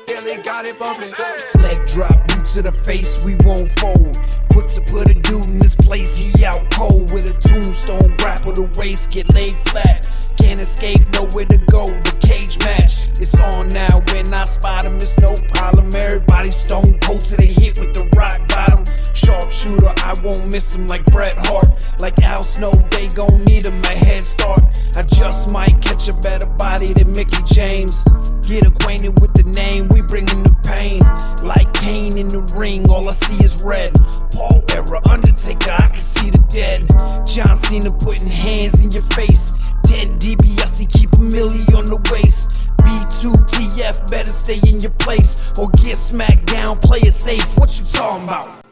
Billy got it bumping. Leg drop, boot to the face, we won't fold. Quick to put a dude in this place, he out cold. With a tombstone, grapple the waist, get laid flat. Can't escape, nowhere to go, the cage match. It's on now, when I spot him, it's no problem. Everybody stone cold till they hit with the rock bottom. Sharpshooter, I won't miss him like Bret Hart. Like Al Snow, they gon' need him a head start. I just might catch a better body than Mickey James. Get acquainted with the name, we bringin' the pain. Like Kane in the ring, all I see is red. Paul era, Undertaker, I can see the dead. John Cena putting hands in your face. 10 DBS, keep a milli on the waist. B2TF, better stay in your place or get smacked down, play it safe. What you talking about?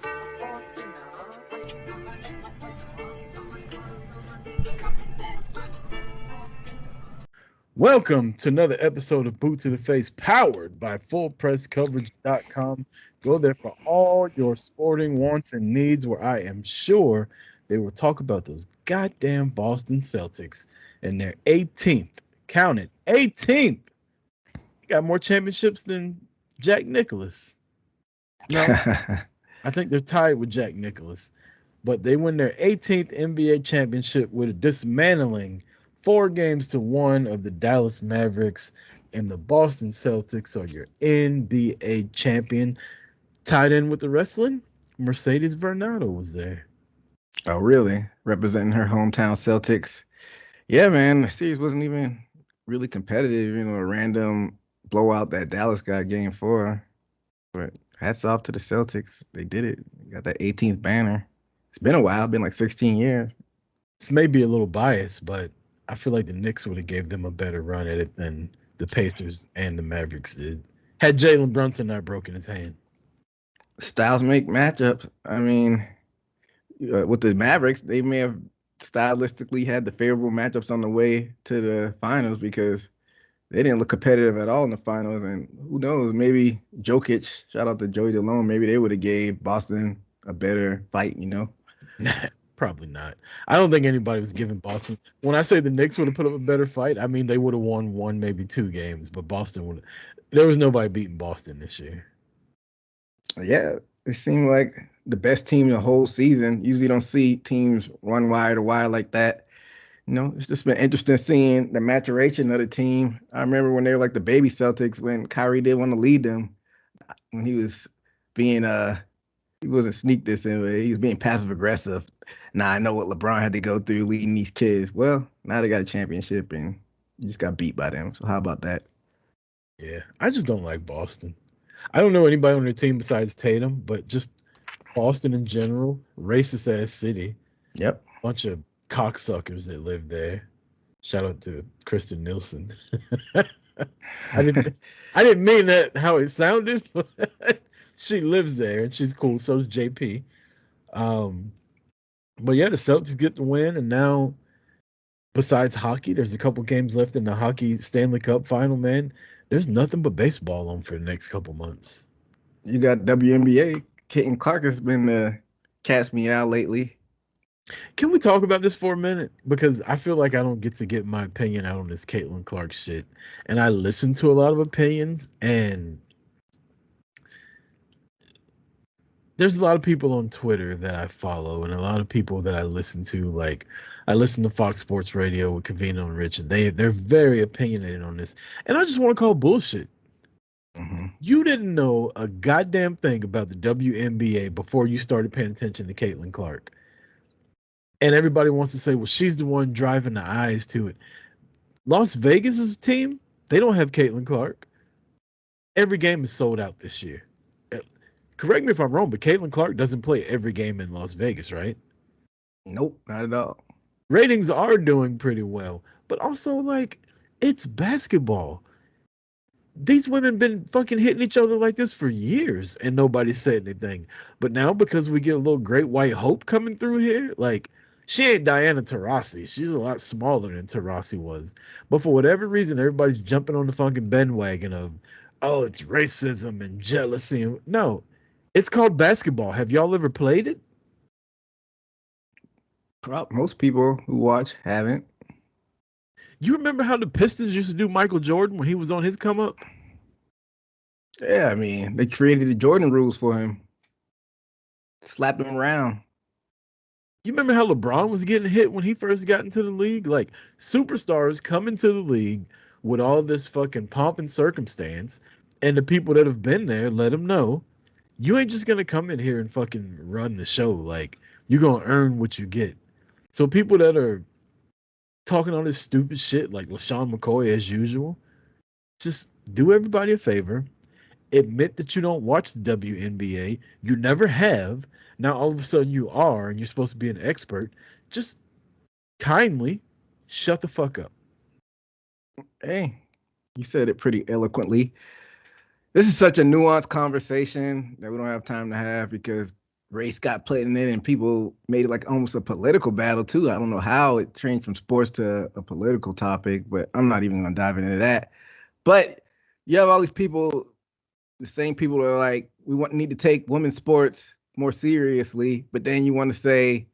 Welcome to another episode of Boot to the Face, powered by FullPressCoverage.com. Go there for all your sporting wants and needs, where I am sure they will talk about those goddamn Boston Celtics and their 18th, count it, 18th. Got more championships than Jack Nicklaus. No, I think they're tied with Jack Nicklaus. But they win their 18th NBA championship with a dismantling 4-1 of the Dallas Mavericks, and the Boston Celtics are your NBA champion. Tied in with the wrestling, Mercedes Varnado was there. Oh, really? Representing her hometown Celtics. Yeah, man, the series wasn't even really competitive. You know, a random blowout that Dallas got game 4. But hats off to the Celtics. They did it. Got that 18th banner. It's been a while. It's been like 16 years. This may be a little biased, but I feel like the Knicks would have gave them a better run at it than the Pacers and the Mavericks did. Had Jalen Brunson not broken his hand. Styles make matchups. I mean, with the Mavericks, they may have stylistically had the favorable matchups on the way to the finals because they didn't look competitive at all in the finals. And who knows, maybe Jokic, shout out to Joey DeLone, maybe they would have gave Boston a better fight, you know? Probably not. I don't think anybody was giving Boston. When I say the Knicks would have put up a better fight, I mean they would have won 1, maybe 2 games, but Boston would. There was nobody beating Boston this year. Yeah, it seemed like the best team the whole season. Usually don't see teams run wire to wire like that. You know, it's just been interesting seeing the maturation of the team. I remember when they were like the baby Celtics when Kyrie didn't want to lead them, when he was being he wasn't sneak this in, but he was being passive aggressive. Now I know what LeBron had to go through leading these kids. Well, now they got a championship and you just got beat by them. So how about that? Yeah, I just don't like Boston. I don't know anybody on their team besides Tatum, but just Boston in general, racist ass city. Yep. Bunch of cocksuckers that live there. Shout out to Kristen Nielsen. I didn't mean that how it sounded, but she lives there and she's cool. So does JP. But yeah, the Celtics get the win, and now besides hockey, there's a couple games left in the hockey Stanley Cup final, man. There's nothing but baseball on for the next couple months. You got WNBA. Caitlin Clark has been the cat's meow lately. Can we talk about this for a minute? Because I feel like I don't get to get my opinion out on this Caitlin Clark shit. And I listen to a lot of opinions, and there's a lot of people on Twitter that I follow and a lot of people that I listen to. Like, I listen to Fox Sports Radio with Covino and Rich, and they're very opinionated on this. And I just want to call bullshit. Mm-hmm. You didn't know a goddamn thing about the WNBA before you started paying attention to Caitlin Clark. And everybody wants to say, well, she's the one driving the eyes to it. Las Vegas' team, they don't have Caitlin Clark. Every game is sold out this year. Correct me if I'm wrong, but Caitlin Clark doesn't play every game in Las Vegas, right? Nope, not at all. Ratings are doing pretty well, but also, like, it's basketball. These women been fucking hitting each other like this for years, and nobody said anything. But now, because we get a little great white hope coming through here, like, she ain't Diana Taurasi. She's a lot smaller than Taurasi was. But for whatever reason, everybody's jumping on the fucking bandwagon of, oh, it's racism and jealousy. No. It's called basketball. Have y'all ever played it? Most people who watch haven't. You remember how the Pistons used to do Michael Jordan when he was on his come up? Yeah, I mean, they created the Jordan rules for him, slapped him around. You remember how LeBron was getting hit when he first got into the league? Like superstars come into the league with all this fucking pomp and circumstance, and the people that have been there let him know you ain't just gonna come in here and fucking run the show. Like you're gonna earn what you get. So people that are talking all this stupid shit like LaShawn McCoy as usual, just do everybody a favor. Admit that you don't watch the WNBA. You never have. Now all of a sudden you are, and you're supposed to be an expert. Just kindly shut the fuck up. Hey, you said it pretty eloquently. This is such a nuanced conversation that we don't have time to have because race got played in it and people made it like almost a political battle too. I don't know how it changed from sports to a political topic, but I'm not even gonna dive into that. But you have all these people, the same people that are like, need to take women's sports more seriously, but then you want to say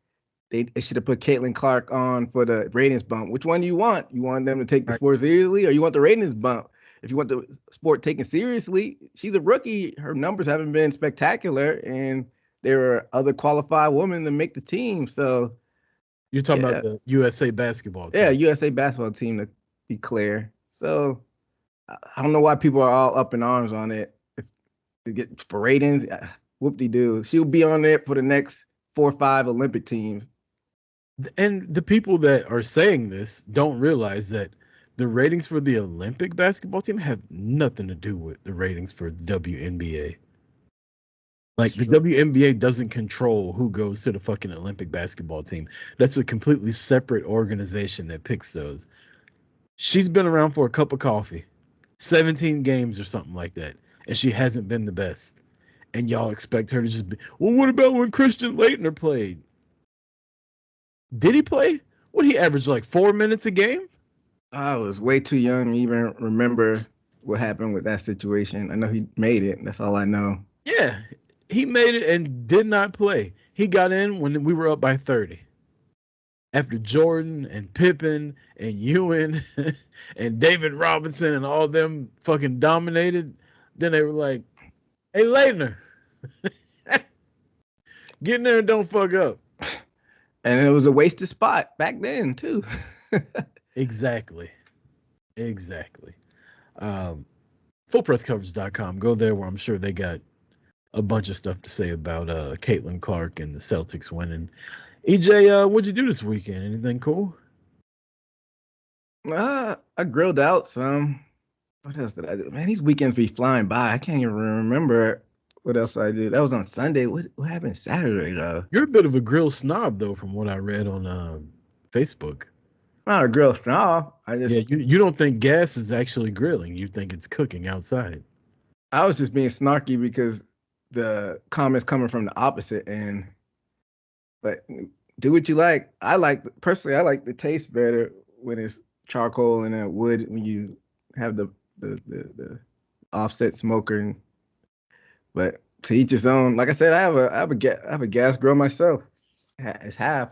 they should have put Caitlin Clark on for the ratings bump. Which one do you want? You want them to take the sport seriously, or you want the ratings bump? If you want the sport taken seriously, she's a rookie. Her numbers haven't been spectacular, and there are other qualified women to make the team. So You're talking yeah, about the USA basketball team. yeah, USA basketball team to be clear. So I don't know why people are all up in arms on it. If it get for ratings, whoop-de-doo. She'll be on there for the next 4 or 5 Olympic teams. And the people that are saying this don't realize that the ratings for the Olympic basketball team have nothing to do with the ratings for WNBA. Like the WNBA doesn't control who goes to the fucking Olympic basketball team. That's a completely separate organization that picks those. She's been around for a cup of coffee, 17 games or something like that, and she hasn't been the best. And y'all expect her to just be, well, what about when Christian Laettner played? Did he play? What he averaged like 4 minutes a game? I was way too young to even remember what happened with that situation. I know he made it. That's all I know. Yeah, he made it and did not play. He got in when we were up by 30. After Jordan and Pippen and Ewan and David Robinson and all them fucking dominated, then they were like, hey, Leitner, get in there and don't fuck up. And it was a wasted spot back then, too. Exactly. Fullpresscoverage.com. Go there where I'm sure they got a bunch of stuff to say about Caitlin Clark and the Celtics winning. EJ, what'd you do this weekend? Anything cool? I grilled out some. What else did I do? Man, these weekends be flying by. I can't even remember what else I did. That was on Sunday. What happened Saturday, though? You're a bit of a grill snob, though, from what I read on Facebook. Not a grill snob. You don't think gas is actually grilling. You think it's cooking outside. I was just being snarky because the comments coming from the opposite end. But do what you like. I like the taste better when it's charcoal and wood when you have the offset smoker. But to each his own. Like I said, I have a gas grill myself. It's half.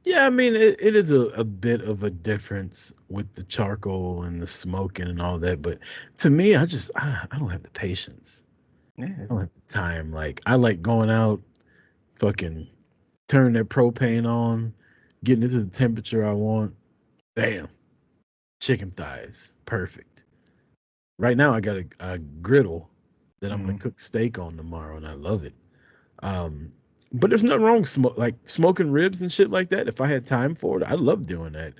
Yeah, I mean, it is a bit of a difference with the charcoal and the smoking and all that. But to me, I don't have the patience. Yeah. I don't have the time. Like, I like going out, fucking turn that propane on, getting it to the temperature I want. Bam. Chicken thighs. Perfect. Right now, I got a griddle that I'm going to cook steak on tomorrow, and I love it. But there's nothing wrong with smoking ribs and shit like that. If I had time for it, I love doing that.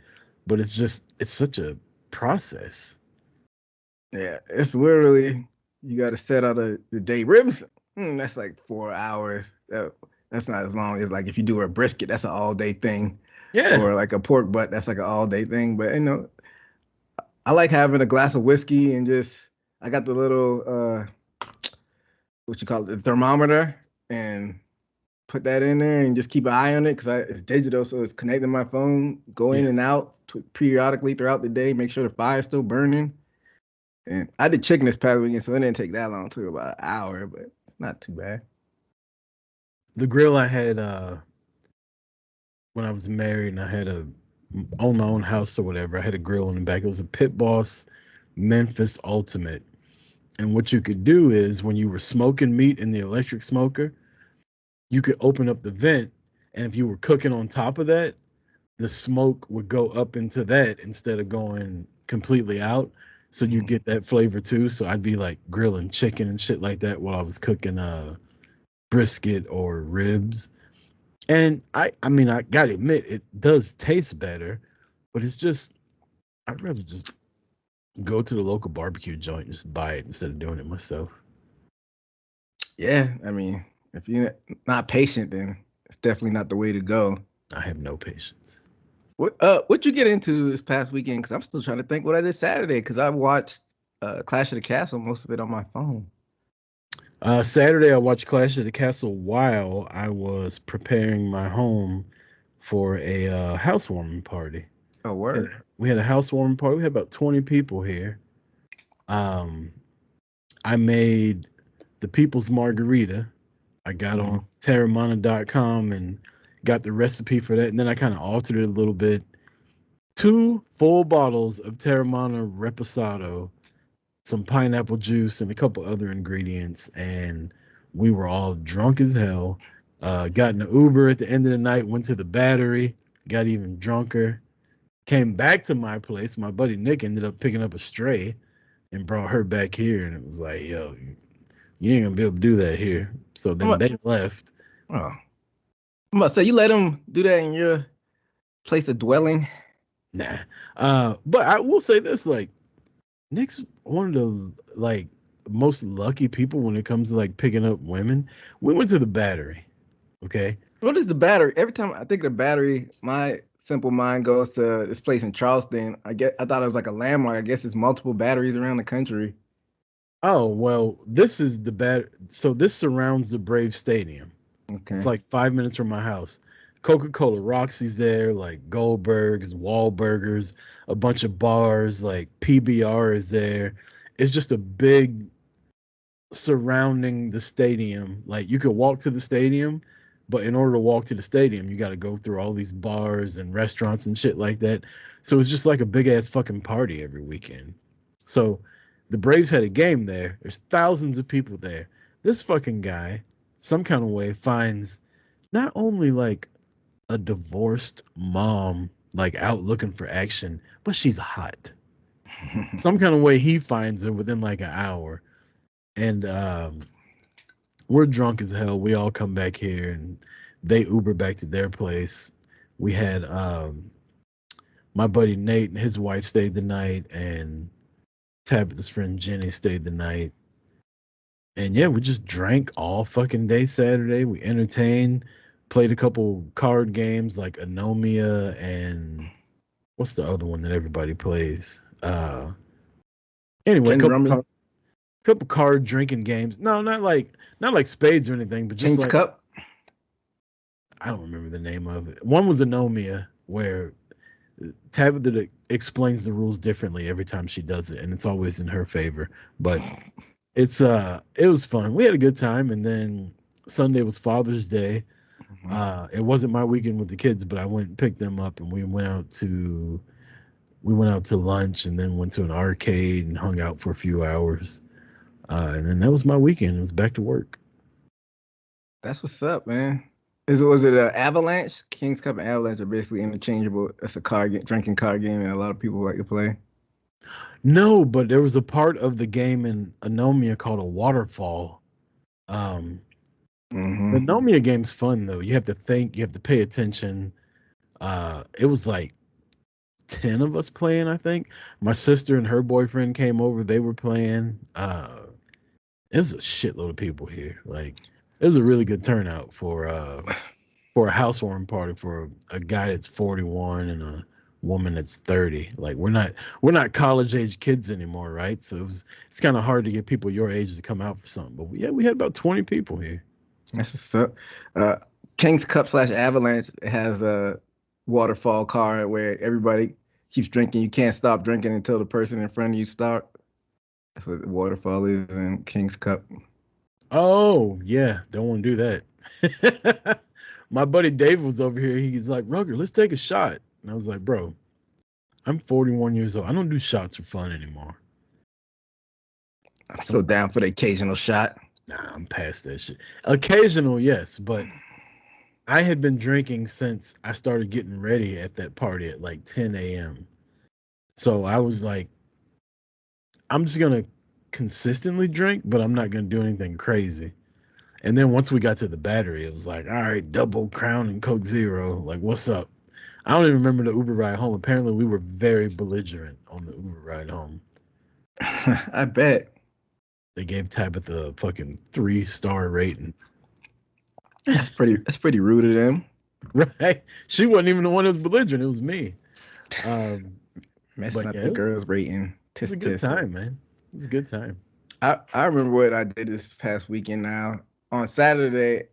But it's such a process. Yeah, it's literally you got to set out the day. Ribs, that's like 4 hours. That's not as long as like if you do a brisket, that's an all day thing. Yeah. Or like a pork butt, that's like an all day thing. But I like having a glass of whiskey and I got the little what you call it, the thermometer, and put that in there and just keep an eye on it because it's digital, so it's connected to my phone. Go in and out periodically throughout the day, make sure the fire's still burning. And I did chicken this past weekend, so it didn't take that long. It took about an hour, but it's not too bad. The grill I had when I was married and I had own my own house or whatever, I had a grill in the back. It was a Pit Boss Memphis Ultimate. And what you could do is when you were smoking meat in the electric smoker, you could open up the vent, and if you were cooking on top of that, the smoke would go up into that instead of going completely out. So you get that flavor too. So I'd be like grilling chicken and shit like that while I was cooking brisket or ribs. And I mean I gotta admit it does taste better, but it's just I'd rather just go to the local barbecue joint and just buy it instead of doing it myself. Yeah, I mean, if you're not patient, then it's definitely not the way to go. I have no patience. What you get into this past weekend? Because I'm still trying to think what I did Saturday. Because I watched Clash of the Castle, most of it on my phone. Saturday I watched Clash of the Castle while I was preparing my home for a housewarming party. Oh, Yeah, word. we had a housewarming party. We had about 20 people here. Um, I made the People's Margarita. I got on Terramana.com and got the recipe for that. And then I kind of altered it a little bit. 2 full bottles of Terramana Reposado, some pineapple juice, and a couple other ingredients. And we were all drunk as hell. Got in an Uber at the end of the night, went to the Battery, got even drunker. Came back to my place. My buddy Nick ended up picking up a stray and brought her back here. And it was like, yo, you ain't gonna be able to do that here. So then they left. Oh, I'm about to say, you let them do that in your place of dwelling? Nah. But I will say this, like, Nick's one of the like most lucky people when it comes to like picking up women. We went to the Battery. Okay. What is the Battery? Every time I think of the Battery, my simple mind goes to this place in Charleston. I thought it was like a landmark. I guess it's multiple batteries around the country. Oh, well, this is the so this surrounds the Brave Stadium. Okay. It's like 5 minutes from my house. Coca-Cola Roxy's there, like Goldberg's, Wahlburgers, a bunch of bars, like PBR is there. It's just a big surrounding the stadium. Like you could walk to the stadium, but in order to walk to the stadium, you got to go through all these bars and restaurants and shit like that. So it's just like a big ass fucking party every weekend. So the Braves had a game there. There's thousands of people there. This fucking guy, some kind of way, finds not only like a divorced mom like out looking for action, but she's hot. Some kind of way he finds her within like an hour. And we're drunk as hell. We all come back here and they Uber back to their place. We had my buddy Nate and his wife stayed the night, and Tabitha's friend Jenny stayed the night. And yeah, we just drank all fucking day Saturday. We entertained, played a couple card games like Anomia and what's the other one that everybody plays? Anyway, couple card drinking games. No, not like spades or anything, but just King's like Cup. I don't remember the name of it. One was Anomia, where Tabitha explains the rules differently every time she does it, and it's always in her favor. But it was fun. We had a good time, and then Sunday was Father's Day. It wasn't my weekend with the kids, but I went and picked them up, and we went out to lunch, and then went to an arcade and hung out for a few hours. And then that was my weekend. It was back to work. That's what's up, man. Was it an Avalanche? King's Cup and Avalanche are basically interchangeable. That's a drinking card game, and a lot of people like to play. No, but there was a part of the game in Anomia called a waterfall. The Anomia game's fun though. You have to think, you have to pay attention. It was like 10 of us playing, I think. My sister and her boyfriend came over, they were playing. It was a shitload of people here. Like it was a really good turnout for a housewarming party for a guy that's 41 and a woman that's 30. Like we're not college age kids anymore, right? So it's kind of hard to get people your age to come out for something. But yeah, we had about 20 people here. That's what's up. King's Cup / Avalanche has a waterfall card where everybody keeps drinking. You can't stop drinking until the person in front of you start. That's what the waterfall is in King's Cup. Oh yeah, don't want to do that. My buddy Dave was over here. He's like, Rucker, let's take a shot. And I was like, bro, I'm 41 years old. I don't do shots for fun anymore. I'm so down for the occasional shot. Nah, I'm past that shit. Occasional, yes, but I had been drinking since I started getting ready at that party at like 10 a.m. So I was like, I'm just gonna consistently drink, but I'm not gonna do anything crazy. And then once we got to the Battery, it was like, all right, double Crown and Coke Zero. Like, what's up? I don't even remember the Uber ride home. Apparently, we were very belligerent on the Uber ride home. I bet. They gave Tabitha a fucking 3-star rating. That's pretty rude of them. Right? She wasn't even the one that was belligerent. It was me. Messing But up yeah, the girls' rating. it was a good time, man. It was a good time. I remember what I did this past weekend now. On Saturday,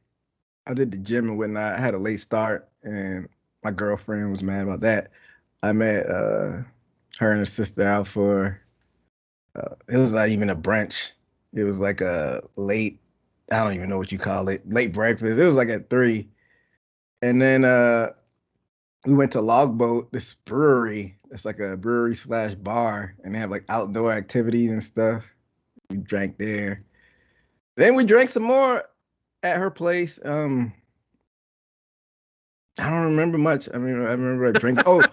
I did the gym and whatnot. I had a late start, and my girlfriend was mad about that. I met her and her sister out for, it was not even a brunch. It was like a late, I don't even know what you call it, late breakfast. It was like at 3. And then we went to Logboat, this brewery. It's like a brewery / bar, and they have like outdoor activities and stuff. We drank there. Then we drank some more at her place. I don't remember much. I mean, I remember I drank. Oh,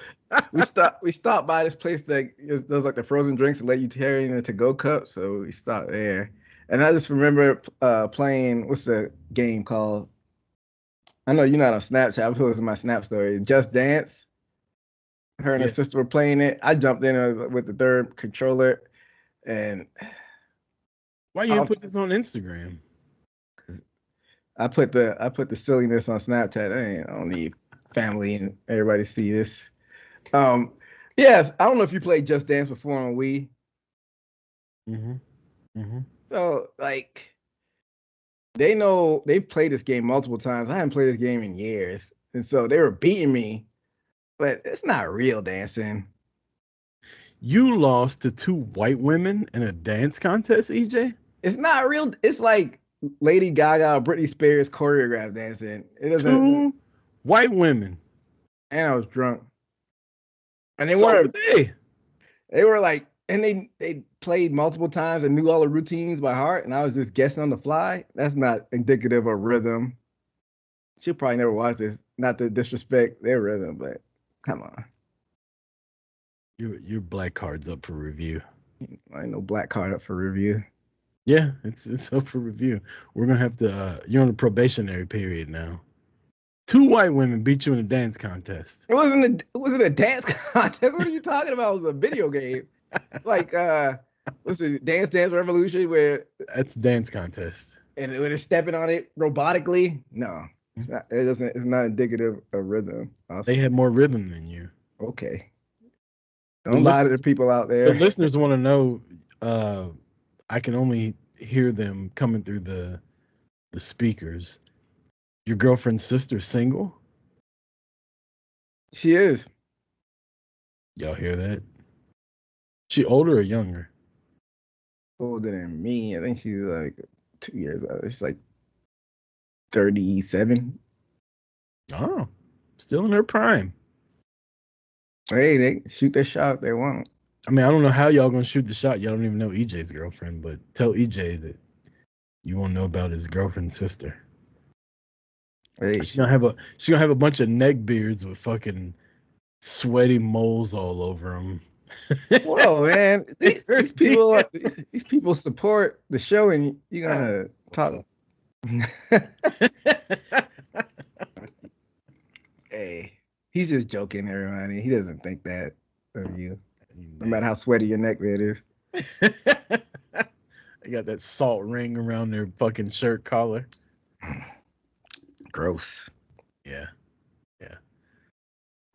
we stopped by this place that does like the frozen drinks and let you carry in a to-go cup. So we stopped there, and I just remember playing. What's the game called? I know you're not on Snapchat. I was in my Snap story. Just Dance. Her and her sister were playing it. I jumped in with the third controller, and why you didn't put this on Instagram? I put the silliness on Snapchat. I don't need family and everybody to see this. Yes, I don't know if you played Just Dance before on Wii. So like, they played this game multiple times. I haven't played this game in years, and so they were beating me. But it's not real dancing. You lost to 2 white women in a dance contest, EJ? It's not real. It's like Lady Gaga, Britney Spears choreographed dancing. It doesn't. 2 white women. And I was drunk. And they were like, and they played multiple times and knew all the routines by heart, and I was just guessing on the fly. That's not indicative of rhythm. She'll probably never watch this. Not to disrespect their rhythm, but come on. Your black card's up for review. I ain't no black card up for review. Yeah, it's up for review. We're gonna have to. You're on the probationary period now. 2 white women beat you in a dance contest. It wasn't a dance contest. What are you talking about? It was a video game. Like what's it, Dance Dance Revolution, where that's dance contest. And when they're stepping on it robotically. No, it's not indicative of rhythm. Also. They had more rhythm than you. Okay. Don't lie to the people out there. The listeners want to know. I can only hear them coming through the speakers. Your girlfriend's sister single? She is. Y'all hear that? She older or younger? Older than me. I think she's like 2 years old. She's like 37. Oh, still in her prime. Hey, they shoot their shot if they want. I mean, I don't know how y'all gonna shoot the shot. Y'all don't even know EJ's girlfriend, but tell EJ that you want to know about his girlfriend's sister. Hey. She's gonna have a bunch of neck beards with fucking sweaty moles all over them. Whoa, man! These people support the show, and you're gonna talk. Hey, he's just joking, everybody. He doesn't think that of you, no matter how sweaty your neck beard is. They got that salt ring around their fucking shirt collar. Gross. Yeah.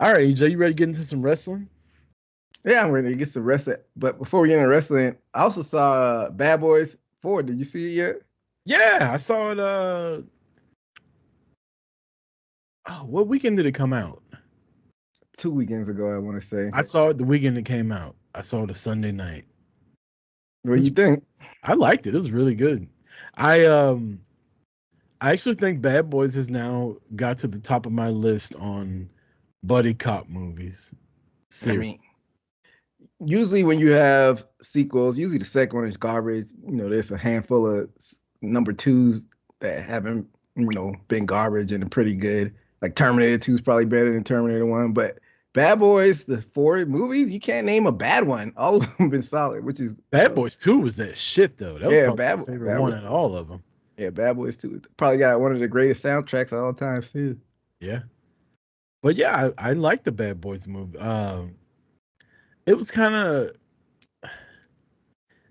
All right, EJ, you ready to get into some wrestling? Yeah, I'm ready to get some wrestling. But before we get into wrestling, I also saw Bad Boys 4. Did you see it yet? Yeah, I saw it. What weekend did it come out? 2 weekends ago, I want to say. I saw it the weekend it came out. I saw it a Sunday night. What do you think? I liked it. It was really good. I actually think Bad Boys has now got to the top of my list on buddy cop movies. I mean, usually when you have sequels, usually the second one is garbage. There's a handful of number twos that haven't, been garbage and are pretty good. Like Terminator 2 is probably better than Terminator 1, but Bad Boys, the four movies, you can't name a bad one. All of them been solid, which is Bad Boys 2 was that shit though. That was yeah, probably my favorite Bad one Boys out of 2. all of them. Yeah, Bad Boys 2 probably got one of the greatest soundtracks of all time too. Yeah. But yeah, I like the Bad Boys movie. It was kind of,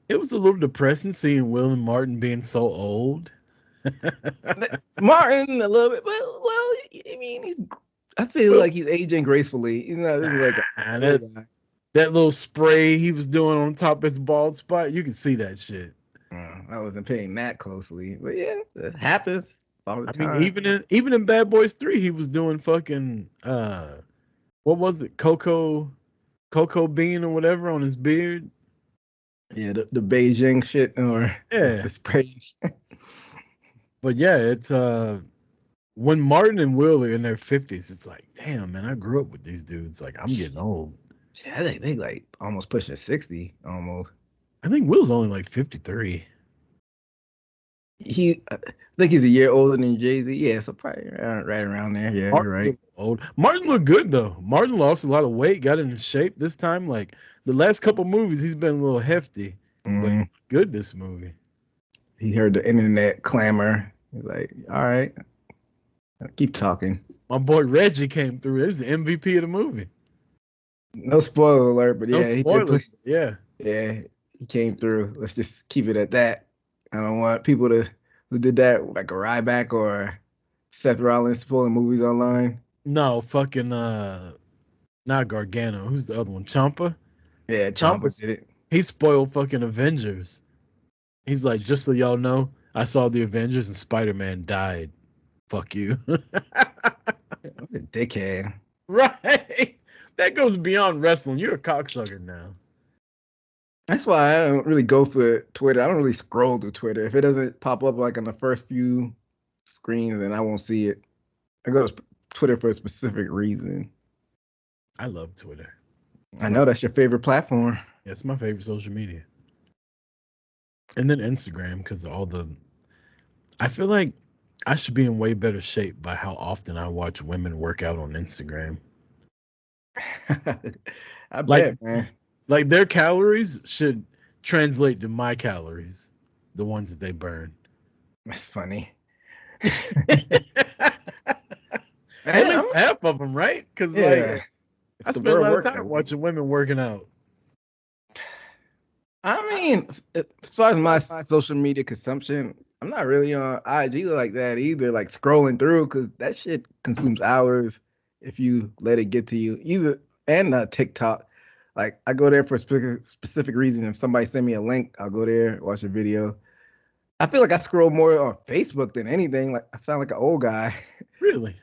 it was a little depressing seeing Will and Martin being so old. Martin a little bit, but well, I mean, I feel Well, like he's aging gracefully. This is like nah, a that little spray he was doing on top of his bald spot, you can see that shit. I wasn't paying that closely, but yeah, it happens all the I mean, time. even in Bad Boys 3, he was doing fucking what was it? Cocoa bean or whatever on his beard. Yeah, the Beijing shit or Yeah. the spray. But yeah, it's when Martin and Will are in their 50s, it's like, damn, man, I grew up with these dudes. Like, I'm getting old. Yeah, they like almost pushing 60 almost. I think Will's only like 53. I think he's a year older than Jay-Z. Yeah, so probably right around there. Yeah, you're Martin's right. old. Martin looked good though. Martin lost a lot of weight, got into shape this time. Like the last couple movies, he's been a little hefty, but he looked good this movie. He heard the internet clamor. He's like, all right, keep talking. My boy Reggie came through. He was the MVP of the movie. No spoiler alert, but No yeah, he did spoilers. Yeah. yeah, he came through. Let's just keep it at that. I don't want people who did that like a Ryback or Seth Rollin spoiling movies online. No, fucking not Gargano. Who's the other one? Champa? Yeah, Ciampa Champa's did it. he spoiled fucking Avengers. He's like, just so y'all know, I saw the Avengers and Spider-Man died. Fuck you. What a dickhead. Right. That goes beyond wrestling. You're a cocksucker now. That's why I don't really go for Twitter. I don't really scroll through Twitter. If it doesn't pop up like on the first few screens, then I won't see it. I go to Twitter for a specific reason. I love Twitter. I know that's your favorite platform. Yeah, it's my favorite social media. And then Instagram, because I feel like I should be in way better shape by how often I watch women work out on Instagram. I Like, bet, man. like their calories should translate to my calories, the ones that they burn. That's funny. At least half of them, right? Because like I spend a lot of time watching women working out. I mean, as far as my social media consumption, I'm not really on IG like that either. Like scrolling through, because that shit consumes hours if you let it get to you. And TikTok. Like I go there for a specific reason. If somebody send me a link, I'll go there, watch a video. I feel like I scroll more on Facebook than anything. Like I sound like an old guy. Really?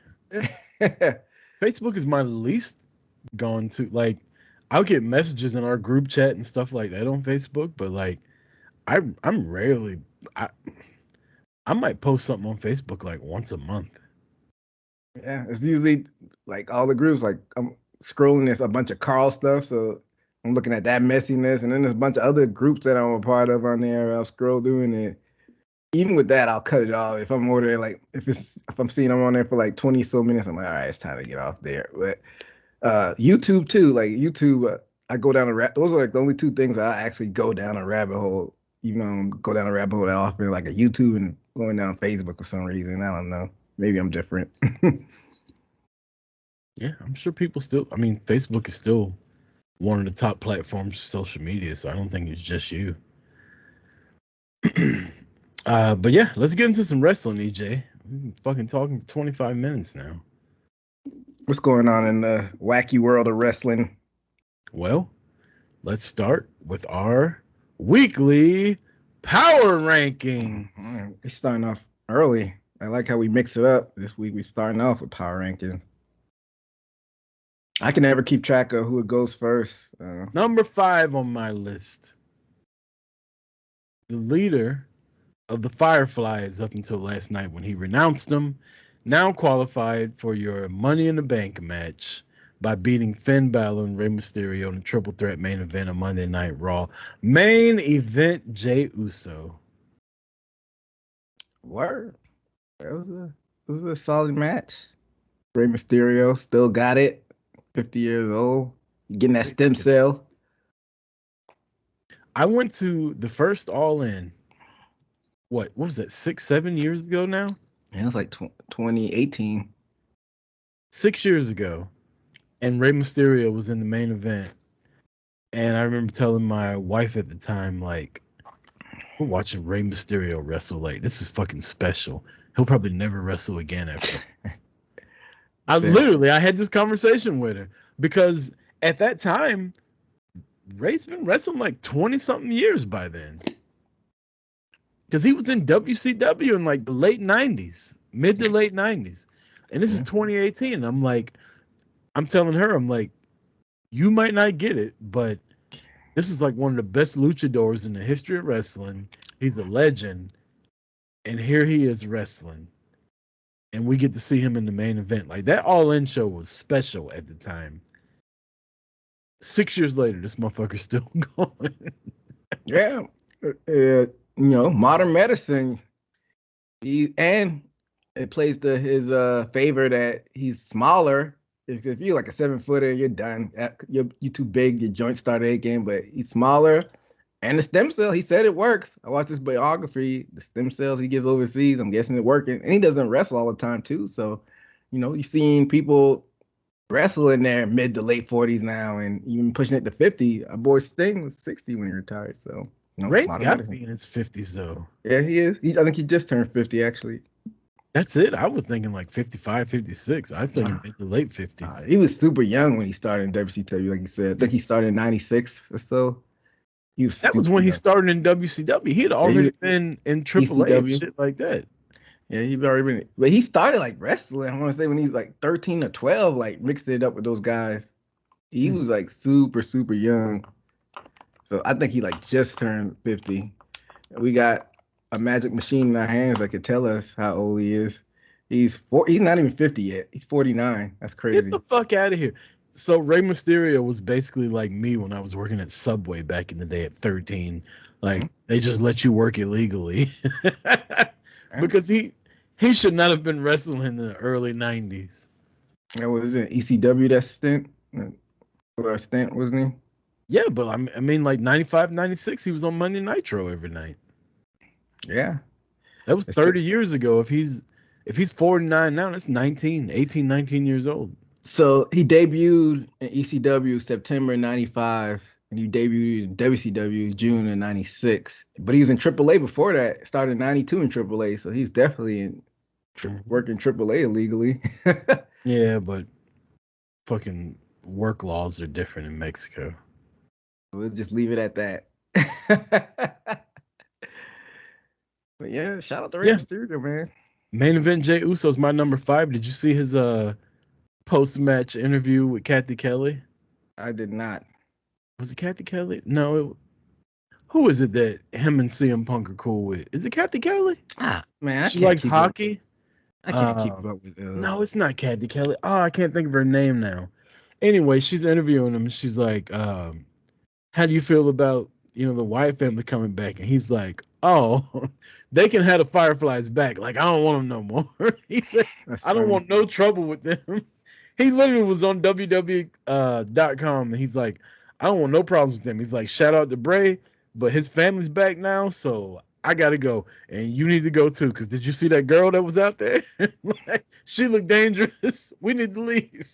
Facebook is my least gone to. Like I'll get messages in our group chat and stuff like that on Facebook, but like I'm rarely I might post something on Facebook like once a month. Yeah, it's usually like all the groups. Like I'm scrolling, there's a bunch of Carl stuff, so I'm looking at that messiness, and then there's a bunch of other groups that I'm a part of on there. I'll scroll through, and then even with that, I'll cut it off. If I'm over there, like if I'm seeing I'm on there for like 20 so minutes, I'm like, all right, it's time to get off there. But YouTube too, like YouTube, I go down a rabbit. Those are like the only two things that I actually go down a rabbit hole. Even though I don't go down a rabbit hole that often, like a YouTube and going down Facebook for some reason. I don't know. Maybe I'm different. Yeah, I'm sure people still. I mean, Facebook is still one of the top platforms for social media, so I don't think it's just you. But yeah, let's get into some wrestling, EJ. We've been fucking talking for 25 minutes now. What's going on in the wacky world of wrestling? Well, let's start with our weekly power rankings. We're starting off early. I like how we mix it up. This week we're starting off with power ranking. I can never keep track of who it goes first. Number 5 on my list. The leader of the Fireflies up until last night when he renounced them, now qualified for your Money in the Bank match, by beating Finn Balor and Rey Mysterio in a triple threat main event on Monday Night Raw. Main event, Jey Uso. Word. It was a solid match. Rey Mysterio still got it. 50 years old. Getting that stem cell. I went to the first All In. What was that? 6-7 years ago now? Yeah, it was like 2018. 6 years ago, and Rey Mysterio was in the main event. And I remember telling my wife at the time, like, we're watching Rey Mysterio wrestle. Like, this is fucking special. He'll probably never wrestle again after this. I had this conversation with her because at that time, Ray's been wrestling like 20-something years by then. Because he was in WCW in like the late 90s, mid to late 90s. And this is 2018. I'm telling her, I'm like, you might not get it, but this is like one of the best luchadors in the history of wrestling. He's a legend. And here he is wrestling. And we get to see him in the main event. Like, that All In show was special at the time. 6 years later, this motherfucker's still going. Yeah. Modern medicine. And it plays to his favor that he's smaller. If you're like a 7-footer, you're done. You're too big, your joints start aching, but he's smaller. And the stem cell, he said it works. I watched his biography. The stem cells he gets overseas, I'm guessing it working. And he doesn't wrestle all the time, too. So, you're seeing people wrestle in their mid to late 40s now and even pushing it to 50. Our boy Sting was 60 when he retired. So, Ray's got to be in his 50s, though. Yeah, he is. I think he just turned 50, actually. That's it. I was thinking like 55, 56. I think mid to late 50s. He was super young when he started in WCW, like you said. I think he started in 96 or so. That was when he started in WCW. He had already been in AAA and shit like that. Yeah, he'd already been. But he started like wrestling, I want to say, when he was like 13 or 12, like mixed it up with those guys. He was like super, super young. So I think he like just turned 50. We got a magic machine in our hands that could tell us how old he is. He's not even 50 yet. He's 49. That's crazy. Get the fuck out of here. So Rey Mysterio was basically like me when I was working at Subway back in the day at 13. Like, they just let you work illegally. Because he should not have been wrestling in the early 90s. That was it. ECW, that stint? Or a stint, wasn't he? Yeah, but I mean, like 95, 96, he was on Monday Nitro every night. Yeah. That was 30 years ago. If he's 49 now, that's 18, 19 years old. So he debuted in ECW September 95, and he debuted in WCW June of 96. But he was in AAA before that. Started in 92 in AAA, so he's definitely working AAA illegally. Yeah, but fucking work laws are different in Mexico. We'll just leave it at that. But yeah, shout out to Rey Mysterio, man. Main event, Jey Uso's my number 5. Did you see his post-match interview with Kathy Kelly? I did not. Was it Kathy Kelly? No. Who is it that him and CM Punk are cool with? Is it Kathy Kelly? Man, she likes hockey. I can't keep up with No, it's not Kathy Kelly. Oh, I can't think of her name now. Anyway, she's interviewing him. And she's like, how do you feel about the Wyatt family coming back? And he's like, oh, they can have the Fireflies back. Like, I don't want them no more. He said, I don't want no trouble with them. He literally was on WWE.com and he's like, I don't want no problems with them. He's like, shout out to Bray, but his family's back now, so I gotta go. And you need to go too, because did you see that girl that was out there? She looked dangerous. We need to leave.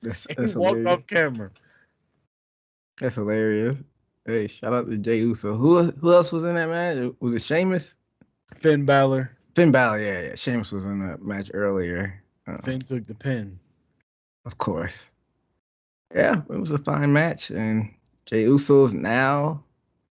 That's walked off camera. That's hilarious. Hey, shout out to Jey Uso. Who else was in that match? Was it Sheamus? Finn Balor. Yeah. Sheamus was in that match earlier. Finn took the pin. Of course. Yeah, it was a fine match, and Jey Uso's now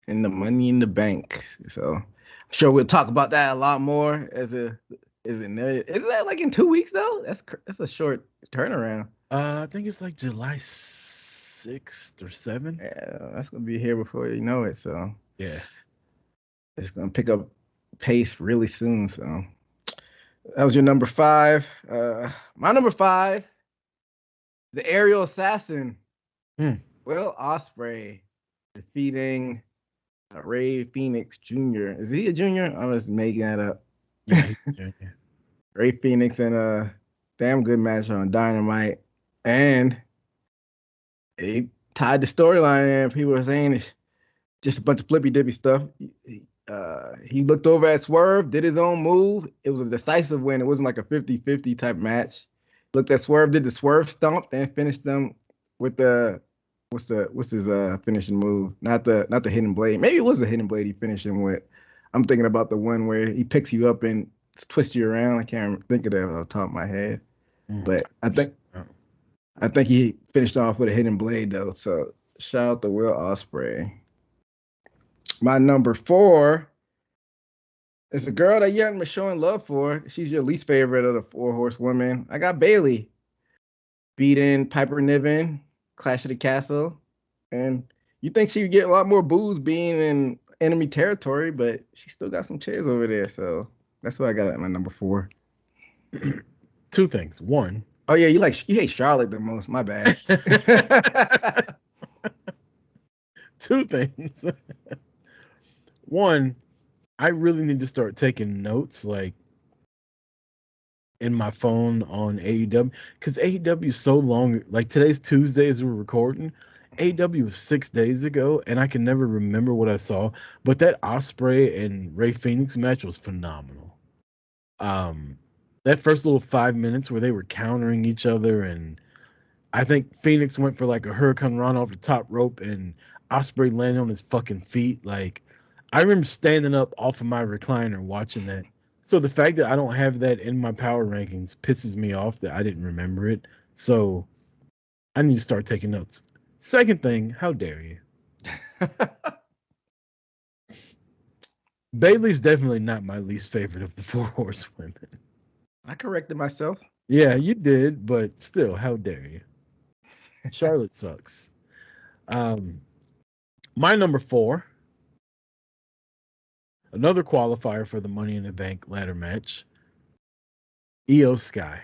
in the Money in the Bank. So I'm sure we'll talk about that a lot more is that like in 2 weeks though? That's a short turnaround. I think it's like July 6th or 7th. Yeah, that's gonna be here before you know it. So yeah, it's gonna pick up pace really soon. So that was your number 5. My number 5 The aerial assassin, Hmm. Will Ospreay, defeating Ray Phoenix Jr. Is he a junior? I'm just making that up. Yeah, he's a junior. Ray Phoenix in a damn good match on Dynamite. And he tied the storyline in. People were saying it's just a bunch of flippy dippy stuff. He looked over at Swerve, did his own move. It was a decisive win. It wasn't like a 50-50 type match. Looked at Swerve, did the Swerve stomp, then finished them with the what's his finishing move? Not the hidden blade. Maybe it was a hidden blade he finished him with. I'm thinking about the one where he picks you up and twists you around. I can't think of that off the top of my head. But I think he finished off with a hidden blade though. So shout out to Will Ospreay. My number 4 is a girl that you haven't been showing love for. She's your least favorite of the 4 horsewomen. I got Bayley beating Piper Niven, Clash of the Castle, and you think she would get a lot more boos being in enemy territory, but she still got some chairs over there. So that's what I got at my number 4. 2 things. 1. Oh yeah, you hate Charlotte the most. My bad. 2 things. 1, I really need to start taking notes, like in my phone on AEW, because AEW is so long. Like today's Tuesday as we're recording. AEW was 6 days ago, and I can never remember what I saw. But that Ospreay and Ray Phoenix match was phenomenal. That first little 5 minutes where they were countering each other, and I think Phoenix went for like a hurricane run off the top rope, and Ospreay landed on his fucking feet. Like, I remember standing up off of my recliner watching that. So the fact that I don't have that in my power rankings pisses me off that I didn't remember it. So I need to start taking notes. Second thing, how dare you? Bailey's definitely not my least favorite of the 4 horsewomen. I corrected myself. Yeah, you did, but still, how dare you? Charlotte sucks. My number 4, another qualifier for the Money in the Bank ladder match, Io Sky.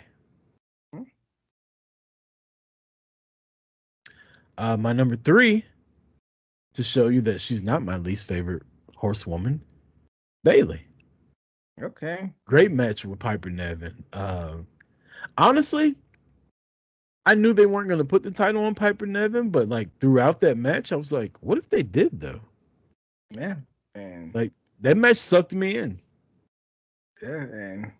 My number 3, to show you that she's not my least favorite horsewoman, Bayley. Okay. Great match with Piper Niven. Honestly, I knew they weren't going to put the title on Piper Niven, but like throughout that match, I was like, what if they did though? Yeah. And like that match sucked me in. Yeah, and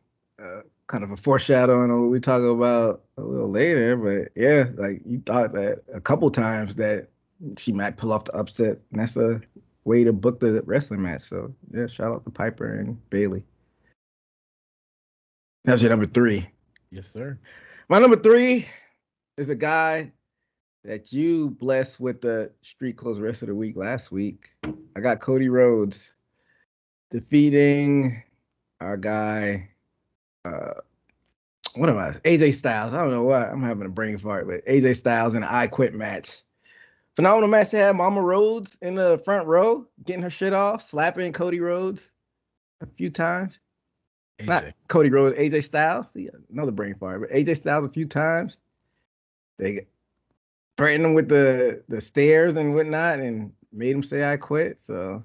kind of a foreshadowing of what we talk about a little later, but yeah, like you thought that a couple times that she might pull off the upset, and that's a way to book the wrestling match. So yeah, shout out to Piper and Bayley. That was your number 3. Yes, sir. My number 3 is a guy that you blessed with the Street Clothes Rest of the Week last week. I got Cody Rhodes defeating our guy, what am I? AJ Styles. I don't know why I'm having a brain fart, but AJ Styles in an I Quit match. Phenomenal match to have Mama Rhodes in the front row, getting her shit off, slapping Cody Rhodes a few times. AJ. Not Cody Rhodes, AJ Styles. See, another brain fart, but AJ Styles a few times. They threatened him with the stairs and whatnot and made him say I quit. So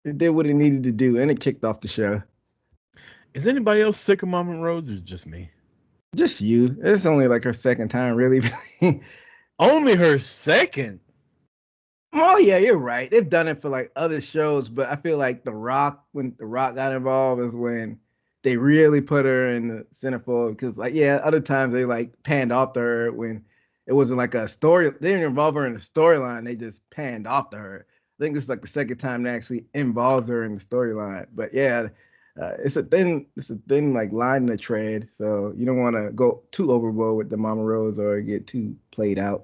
it did what it needed to do, and it kicked off the show. Is anybody else sick of Mama Rhodes, or just me? Just you. It's only like her second time, really. Only her second? Oh yeah, you're right. They've done it for like other shows, but I feel like when The Rock got involved is when they really put her in the centerfold. Because like other times they like panned off to her when it wasn't like a story. They didn't involve her in the storyline. They just panned off to her. I think this is like the second time they actually involved her in the storyline. But yeah, it's a thin like line in the tread. So you don't want to go too overboard with the Mama Rose or get too played out.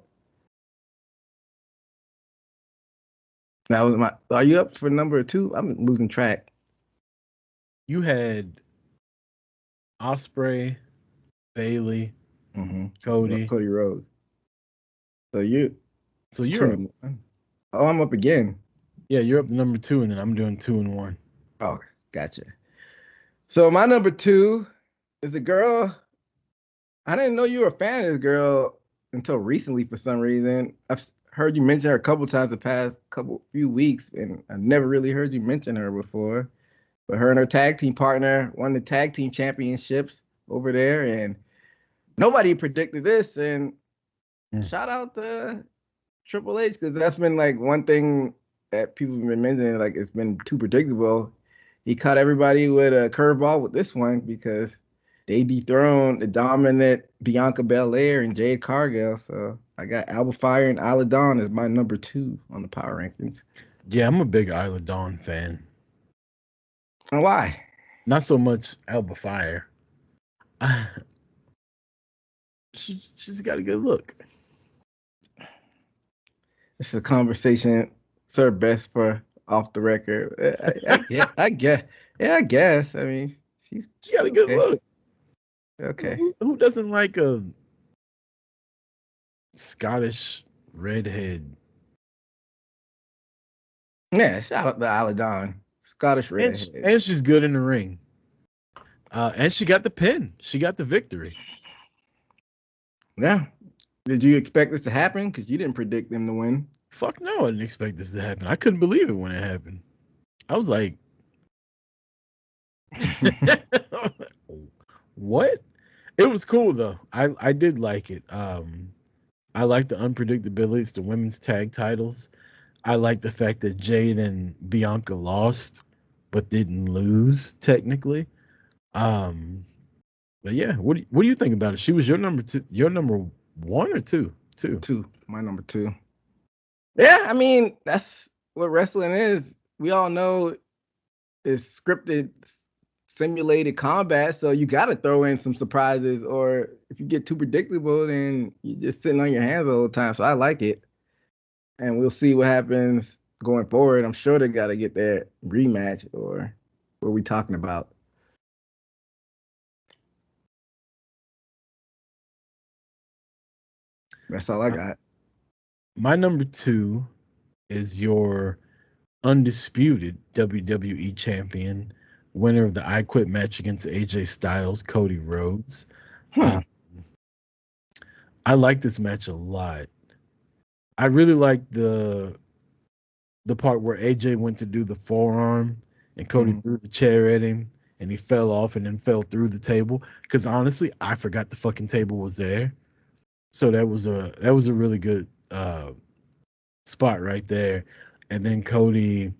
That was my. Are you up for number 2? I'm losing track. You had Ospreay, Bayley, Cody Rhodes. So you're up. Oh, I'm up again. Yeah, you're up to number 2, and then I'm doing 2 and 1. Oh, gotcha. So my number 2 is a girl. I didn't know you were a fan of this girl until recently for some reason. I've heard you mention her a couple times the past few weeks, and I never really heard you mention her before. But her and her tag team partner won the tag team championships over there, and nobody predicted this. And shout out to Triple H, because that's been like one thing that people have been mentioning, like it's been too predictable. He caught everybody with a curveball with this one because they dethroned the dominant Bianca Belair and Jade Cargill. So I got Alba Fire and Isla Dawn as my number 2 on the power rankings. Yeah, I'm a big Isla Dawn fan. And why? Not so much Alba Fire. She's got a good look. It's a conversation served best for off the record. I guess. Yeah, I guess. I mean, she got a good look. Okay. Who doesn't like a Scottish redhead? Yeah, shout out to Isla Dawn. Scottish redhead. And she's good in the ring. And she got the pin. She got the victory. Yeah. Did you expect this to happen? Because you didn't predict them to win. Fuck no, I didn't expect this to happen. I couldn't believe it when it happened. I was like, what? It was cool though. I did like it. I like the unpredictability. It's the women's tag titles. I like the fact that Jade and Bianca lost, but didn't lose technically. But yeah, what do you think about it? She was your number 2, your number 1 or 2? 2, my number 2. Yeah, I mean that's what wrestling is. We all know it's scripted, simulated combat, so you got to throw in some surprises. Or if you get too predictable, then you're just sitting on your hands the whole time. So I like it, and we'll see what happens going forward. I'm sure they got to get their rematch, or what are we talking about? That's all I got. My number 2 is your undisputed WWE champion, winner of the I Quit match against AJ Styles, Cody Rhodes. I like this match a lot. I really like the part where AJ went to do the forearm and Cody threw the chair at him and he fell off and then fell through the table. Because honestly, I forgot the fucking table was there. So that was a really good spot right there. And then AJ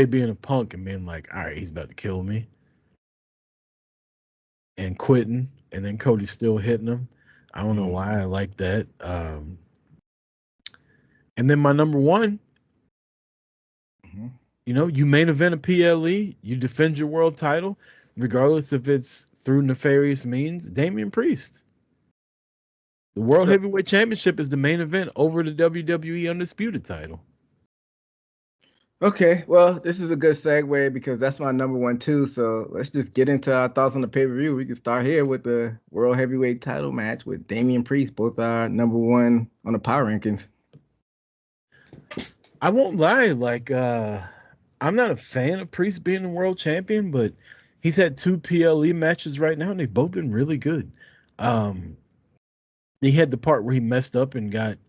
being a punk and being like, all right, he's about to kill me. And quitting. And then Cody still hitting him. I don't know why I like that. And then my number 1, you know, you main event a PLE, you defend your world title, regardless if it's through nefarious means, Damian Priest. The World Heavyweight Championship is the main event over the WWE Undisputed title. Okay, well, this is a good segue because that's my number 1 too. So let's just get into our thoughts on the pay-per-view. We can start here with the World Heavyweight title match with Damian Priest, both are number 1 on the power rankings. I won't lie, like I'm not a fan of Priest being the world champion, but he's had 2 PLE matches right now and they've both been really good. He had the part where he messed up and got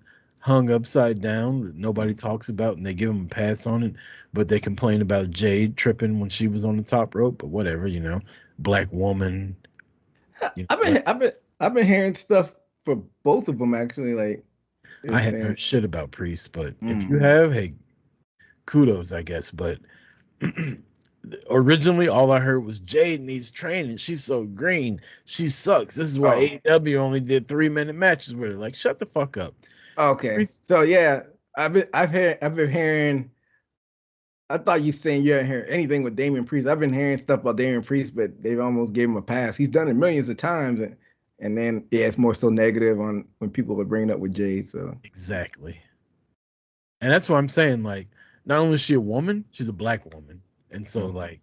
hung upside down that nobody talks about, and they give him a pass on it, but they complain about Jade tripping when she was on the top rope. But whatever, you know, black woman. You know, I've been hearing stuff for both of them actually. Like I haven't heard shit about Priest, but if you have, hey, kudos, I guess. But originally, all I heard was Jade needs training. She's so green. She sucks. This is why AEW only did 3-minute matches with her. Like, shut the fuck up. Okay. So yeah, I've been hearing. I thought you saying you hadn't heard anything with Damian Priest. I've been hearing stuff about Damian Priest, but they've almost gave him a pass. He's done it millions of times, and then it's more so negative on when people were bringing up with Jay. So exactly, and that's what I'm saying. Like, not only is she a woman, she's a black woman, and so like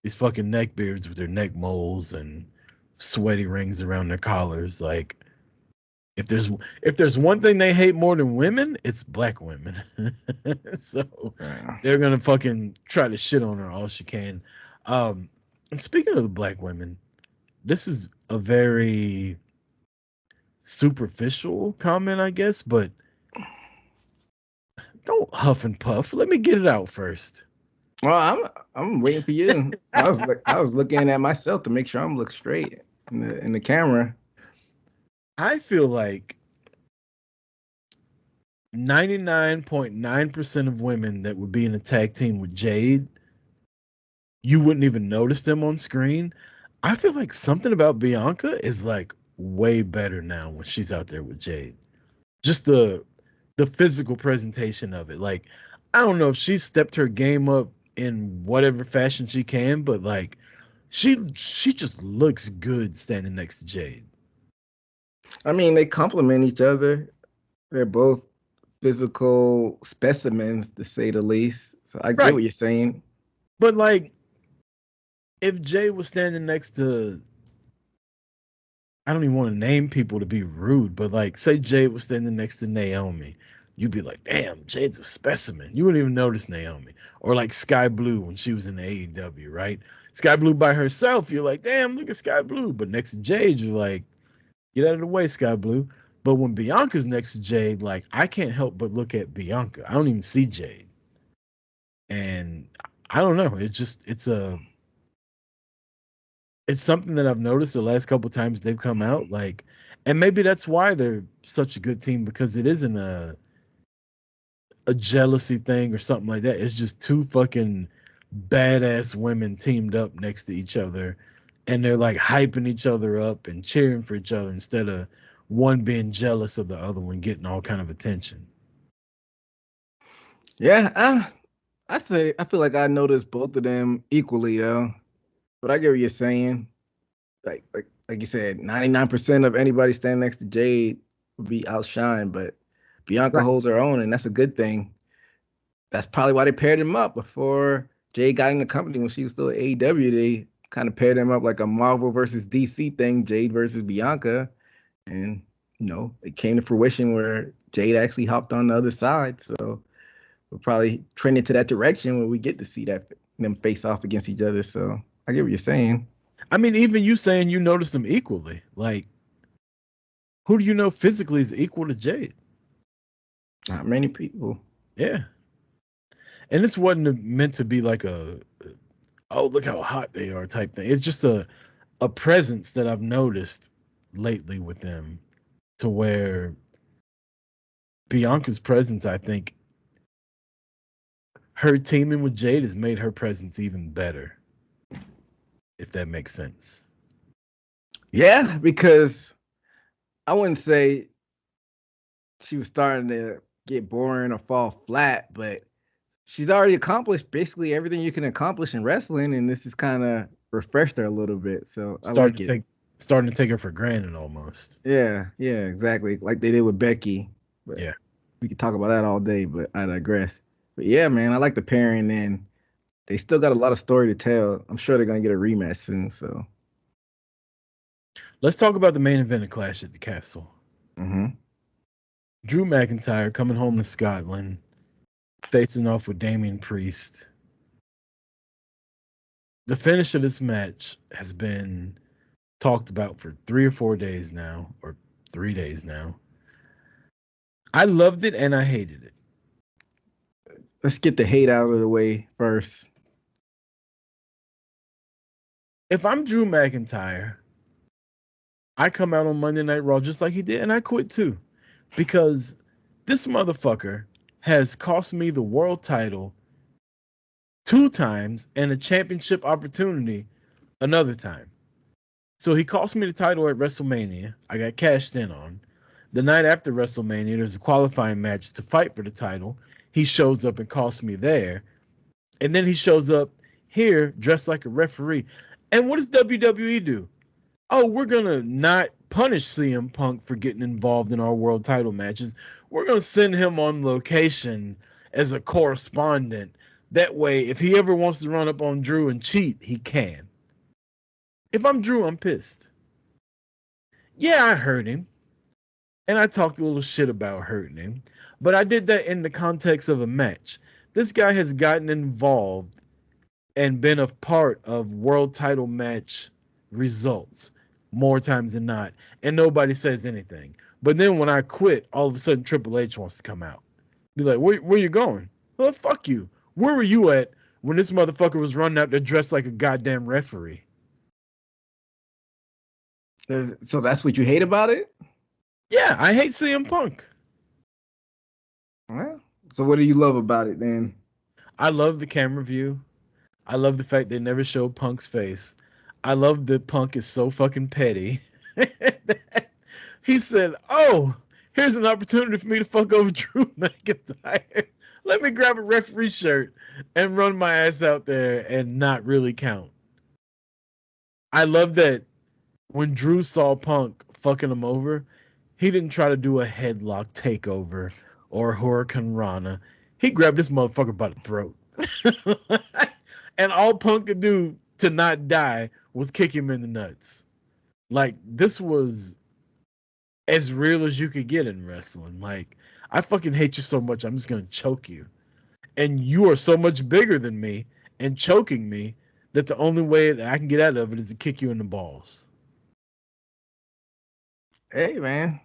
these fucking neck beards with their neck moles and sweaty rings around their collars, like. If there's one thing they hate more than women, it's black women. So they're gonna fucking try to shit on her all she can. And speaking of the black women, this is a very superficial comment, I guess, but don't huff and puff. Let me get it out first. Well, I'm waiting for you. I was looking at myself to make sure I'm looking straight in the camera. I feel like 99.9% of women that would be in a tag team with Jade, you wouldn't even notice them on screen. I feel like something about Bianca is like way better now when she's out there with Jade. Just the physical presentation of it. Like, I don't know if she stepped her game up in whatever fashion she can, but like she just looks good standing next to Jade. I mean, they complement each other. They're both physical specimens, to say the least. So I get Right. what you're saying. But like if Jade was standing next to, I don't even want to name people to be rude, but like say Jade was standing next to Naomi, you'd be like, damn, Jade's a specimen. You wouldn't even notice Naomi. Or like Sky Blue when she was in the AEW, right? Sky Blue by herself, you're like, damn, look at Sky Blue. But next to Jade, you're like, get out of the way, Sky Blue. But when Bianca's next to Jade, like I can't help but look at Bianca. I don't even see Jade. And I don't know. It's something that I've noticed the last couple times they've come out. Like, and maybe that's why they're such a good team, because it isn't a jealousy thing or something like that. It's just two fucking badass women teamed up next to each other, and they're like hyping each other up and cheering for each other instead of one being jealous of the other one getting all kind of attention. Yeah, I feel like I noticed both of them equally though. But I get what you're saying. Like you said, 99% of anybody standing next to Jade would be outshined, but Bianca Right. holds her own, and that's a good thing. That's probably why they paired him up before Jade got in the company when she was still at AEW. They kind of paired them up like a Marvel versus DC thing, Jade versus Bianca, and it came to fruition where Jade actually hopped on the other side. So we're probably trending to that direction where we get to see them face off against each other. So I get what you're saying. I mean, even you saying you noticed them equally. Like, who do you know physically is equal to Jade? Not many people. Yeah. And this wasn't meant to be like oh, look how hot they are type thing. It's just a presence that I've noticed lately with them, to where Bianca's presence, I think her teaming with Jade has made her presence even better, if that makes sense. Yeah, because I wouldn't say she was starting to get boring or fall flat, but she's already accomplished basically everything you can accomplish in wrestling, and this has kind of refreshed her a little bit. So I Starting like to it. take starting to take her for granted almost. Yeah, exactly. Like they did with Becky. But Yeah. we could talk about that all day, but I digress. But yeah, man, I like the pairing, and they still got a lot of story to tell. I'm sure they're gonna get a rematch soon. So Let's talk about the main event of Clash at the Castle. mhm. Drew McIntyre coming home to Scotland, facing off with Damian Priest. The finish of this match has been talked about for 3 or 4 days now, or 3 days now. I loved it and I hated it. Let's get the hate out of the way first. If I'm Drew McIntyre, I come out on Monday Night Raw just like he did, and I quit too. Because this motherfucker has cost me the world title 2 times and a championship opportunity another time. So he cost me the title at WrestleMania. I got cashed in on. The night after WrestleMania, there's a qualifying match to fight for the title. He shows up and costs me there. And then he shows up here dressed like a referee. And what does WWE do? Oh, we're going to not punish CM Punk for getting involved in our world title matches. We're going to send him on location as a correspondent. That way, if he ever wants to run up on Drew and cheat, he can. If I'm Drew, I'm pissed. Yeah, I hurt him. And I talked a little shit about hurting him. But I did that in the context of a match. This guy has gotten involved and been a part of world title match results. more times than not, and nobody says anything. But then when I quit, all of a sudden Triple H wants to come out. Be like, where you going? Well, fuck you. Where were you at when this motherfucker was running out there dressed like a goddamn referee? So that's what you hate about it? Yeah, I hate CM Punk. Well, so what do you love about it then? I love the camera view. I love the fact they never showed Punk's face. I love that Punk is so fucking petty. He said, "Oh, here's an opportunity for me to fuck over Drew McIntyre. Let me grab a referee shirt and run my ass out there and not really count." I love that when Drew saw Punk fucking him over, he didn't try to do a headlock takeover or Hurricane Rana. He grabbed this motherfucker by the throat. And all Punk could do to not die was kick him in the nuts. Like, this was as real as you could get in wrestling. Like, I fucking hate you so much, I'm just gonna choke you. And you are so much bigger than me and choking me that the only way that I can get out of it is to kick you in the balls. Hey, man.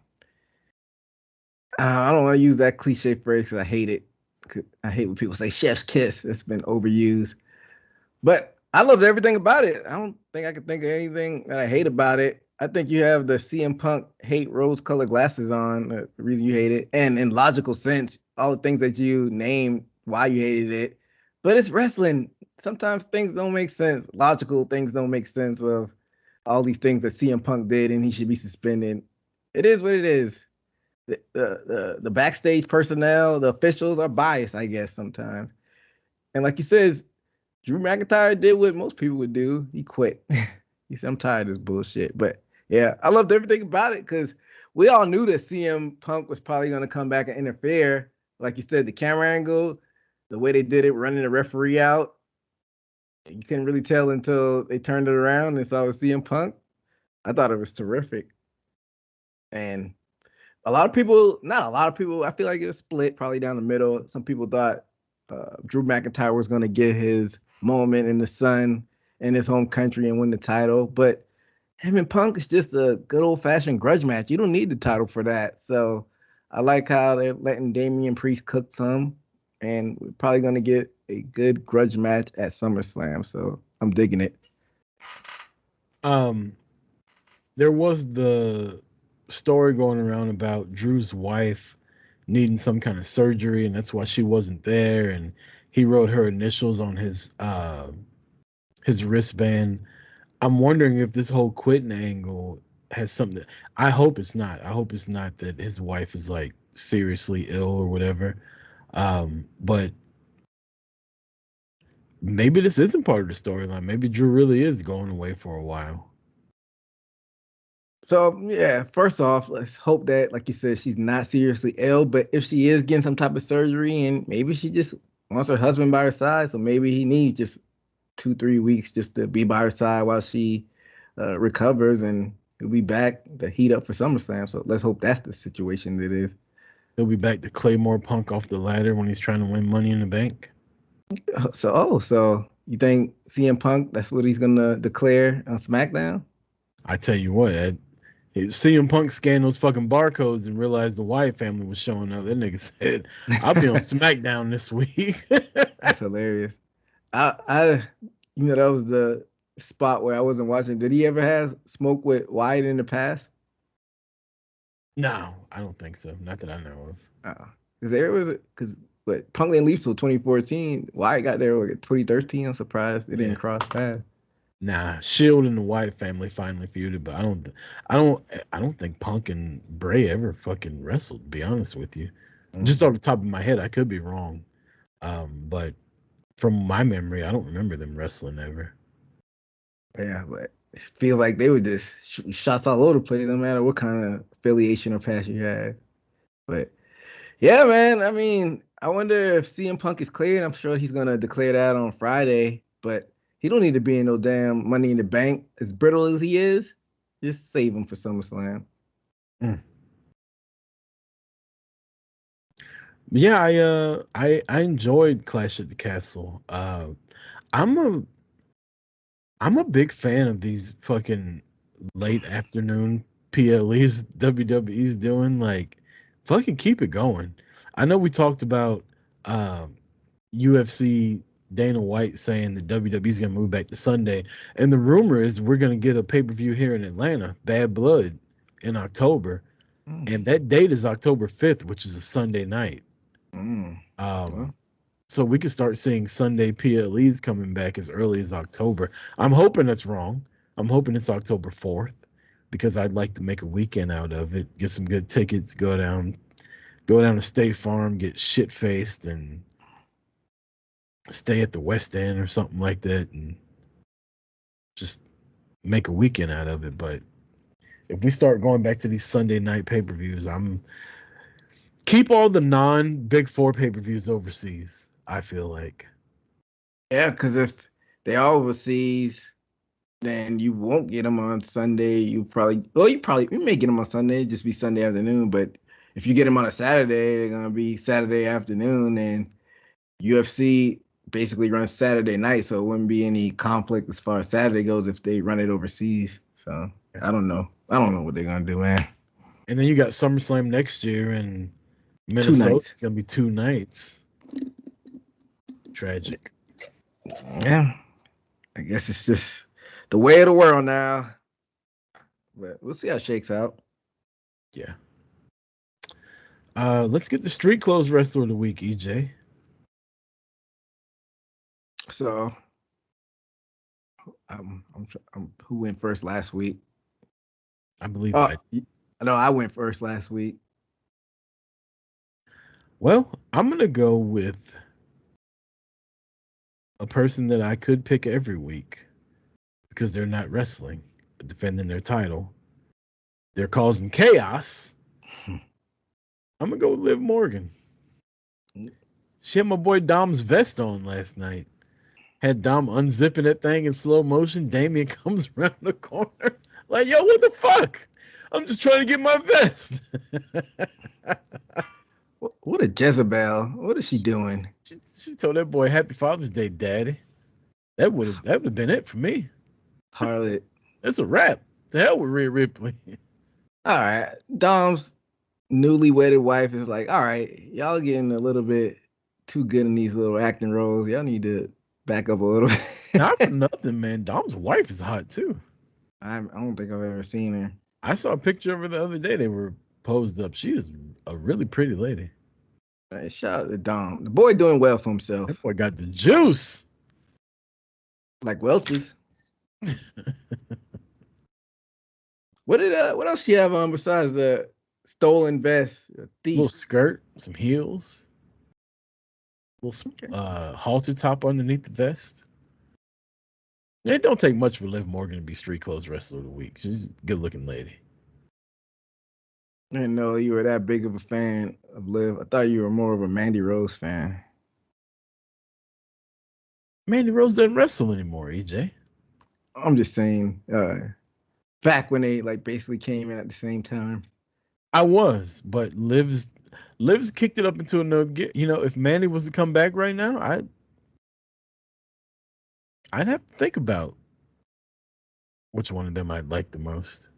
I don't want to use that cliche phrase because I hate it. I hate when people say chef's kiss. It's been overused. But I loved everything about it. I don't think I could think of anything that I hate about it. I think you have the CM Punk hate rose-colored glasses on, the reason you hate it. And in logical sense, all the things that you named, why you hated it. But it's wrestling. Sometimes things don't make sense. Logical things don't make sense of all these things that CM Punk did and he should be suspended. It is what it is. The backstage personnel, the officials are biased, I guess, sometimes. And like you said, Drew McIntyre did what most people would do. He quit. He said, I'm tired of this bullshit. But yeah, I loved everything about it because we all knew that CM Punk was probably going to come back and interfere. Like you said, the camera angle, the way they did it, running the referee out, you couldn't really tell until they turned it around and saw it was CM Punk. I thought it was terrific. And a lot of people, not a lot of people, I feel like it was split probably down the middle. Some people thought Drew McIntyre was going to get his moment in the sun in his home country and win the title. But him and Punk is just a good old-fashioned grudge match. You don't need the title for that. So I like how they're letting Damian Priest cook some. And we're probably going to get a good grudge match at SummerSlam. So I'm digging it. There was the story going around about Drew's wife needing some kind of surgery, and that's why she wasn't there. And he wrote her initials on his wristband. I'm wondering if this whole quitting angle has something. I hope it's not. I hope it's not that his wife is like seriously ill or whatever. But maybe this isn't part of the storyline. Maybe Drew really is going away for a while. So yeah, first off, let's hope that, like you said, she's not seriously ill. But if she is getting some type of surgery, and maybe she just wants her husband by her side, so maybe he needs just 2-3 weeks just to be by her side while she recovers, and he'll be back to heat up for SummerSlam. So let's hope that's the situation it is. He'll be back to Claymore Punk off the ladder when he's trying to win Money in the Bank. So you think CM Punk, that's what he's gonna declare on SmackDown? I tell you what, CM Punk scanned those fucking barcodes and realized the Wyatt family was showing up. That nigga said, "I'll be on SmackDown this week." That's hilarious. I that was the spot where I wasn't watching. Did he ever have smoke with Wyatt in the past? No, I don't think so. Not that I know of. Because Punk didn't leave till 2014. Wyatt got there in 2013. I'm surprised they didn't cross paths. Nah, Shield and the Wyatt family finally feuded, but I don't think Punk and Bray ever fucking wrestled. To be honest with you, just off the top of my head, I could be wrong, but from my memory, I don't remember them wrestling ever. Yeah, but it feels like they were just shooting shots all over the place, no matter what kind of affiliation or past you had. But yeah, man, I mean, I wonder if CM Punk is cleared. I'm sure he's gonna declare that on Friday, but he don't need to be in no damn Money in the Bank. As brittle as he is, just save him for SummerSlam. Yeah, I enjoyed Clash at the Castle. I'm a big fan of these fucking late afternoon PLEs WWE's doing. Like, fucking keep it going. I know we talked about UFC Dana White saying that WWE's gonna move back to Sunday, and the rumor is we're gonna get a pay-per-view here in Atlanta, Bad Blood, in October, and that date is October 5th, which is a Sunday night. Well, So we could start seeing Sunday PLEs coming back as early as October. I'm hoping that's wrong. I'm hoping it's October 4th because I'd like to make a weekend out of it, get some good tickets, go down to State Farm, get shit faced, and stay at the West End or something like that, and just make a weekend out of it. But if we start going back to these Sunday night pay-per-views, I'm keep all the non-Big Four pay-per-views overseas. I feel like. yeah, because if they are overseas, then you won't get them on Sunday. You may get them on Sunday, just be Sunday afternoon. But if you get them on a Saturday, they're gonna be Saturday afternoon, and UFC basically runs Saturday night, so it wouldn't be any conflict as far as Saturday goes if they run it overseas. So I don't know. I don't know what they're gonna do, man. And then you got SummerSlam next year in 2 Minnesota. nights. It's gonna be 2 nights. Tragic. Yeah, I guess it's just the way of the world now. But we'll see how it shakes out. Yeah. Let's get the street clothes wrestler of the week, EJ. So, who went first last week? I believe I went first last week. Well, I'm gonna go with a person that I could pick every week because they're not wrestling, but defending their title. They're causing chaos. I'm gonna go with Liv Morgan. She had my boy Dom's vest on last night. Had Dom unzipping that thing in slow motion. Damien comes around the corner like, yo, what the fuck? I'm just trying to get my vest. What a Jezebel. What is she doing? She told that boy, Happy Father's Day, Daddy. That would have been it for me. Harlot. That's a wrap. To hell with Rhea Ripley. All right. Dom's newly wedded wife is like, all right, y'all getting a little bit too good in these little acting roles. Y'all need to back up a little bit. Not for nothing, man. Dom's wife is hot too. I don't think I've ever seen her. I saw a picture of her the other day. They were posed up. She is a really pretty lady. Right, shout out to Dom. The boy doing well for himself. That boy got the juice. Like Welch's. What else you have on besides the stolen vest? A thief. Little skirt, some heels, little halter top underneath the vest. It don't take much for Liv Morgan to be street clothes wrestler of the week. She's a good looking lady. I didn't know you were that big of a fan of Liv. I thought you were more of a Mandy Rose fan. Mandy Rose doesn't wrestle anymore, EJ. I'm just saying, back when they like basically came in at the same time. I was, but Liv's kicked it up into another gear. You know, if Mandy was to come back right now, I'd have to think about which one of them I'd like the most.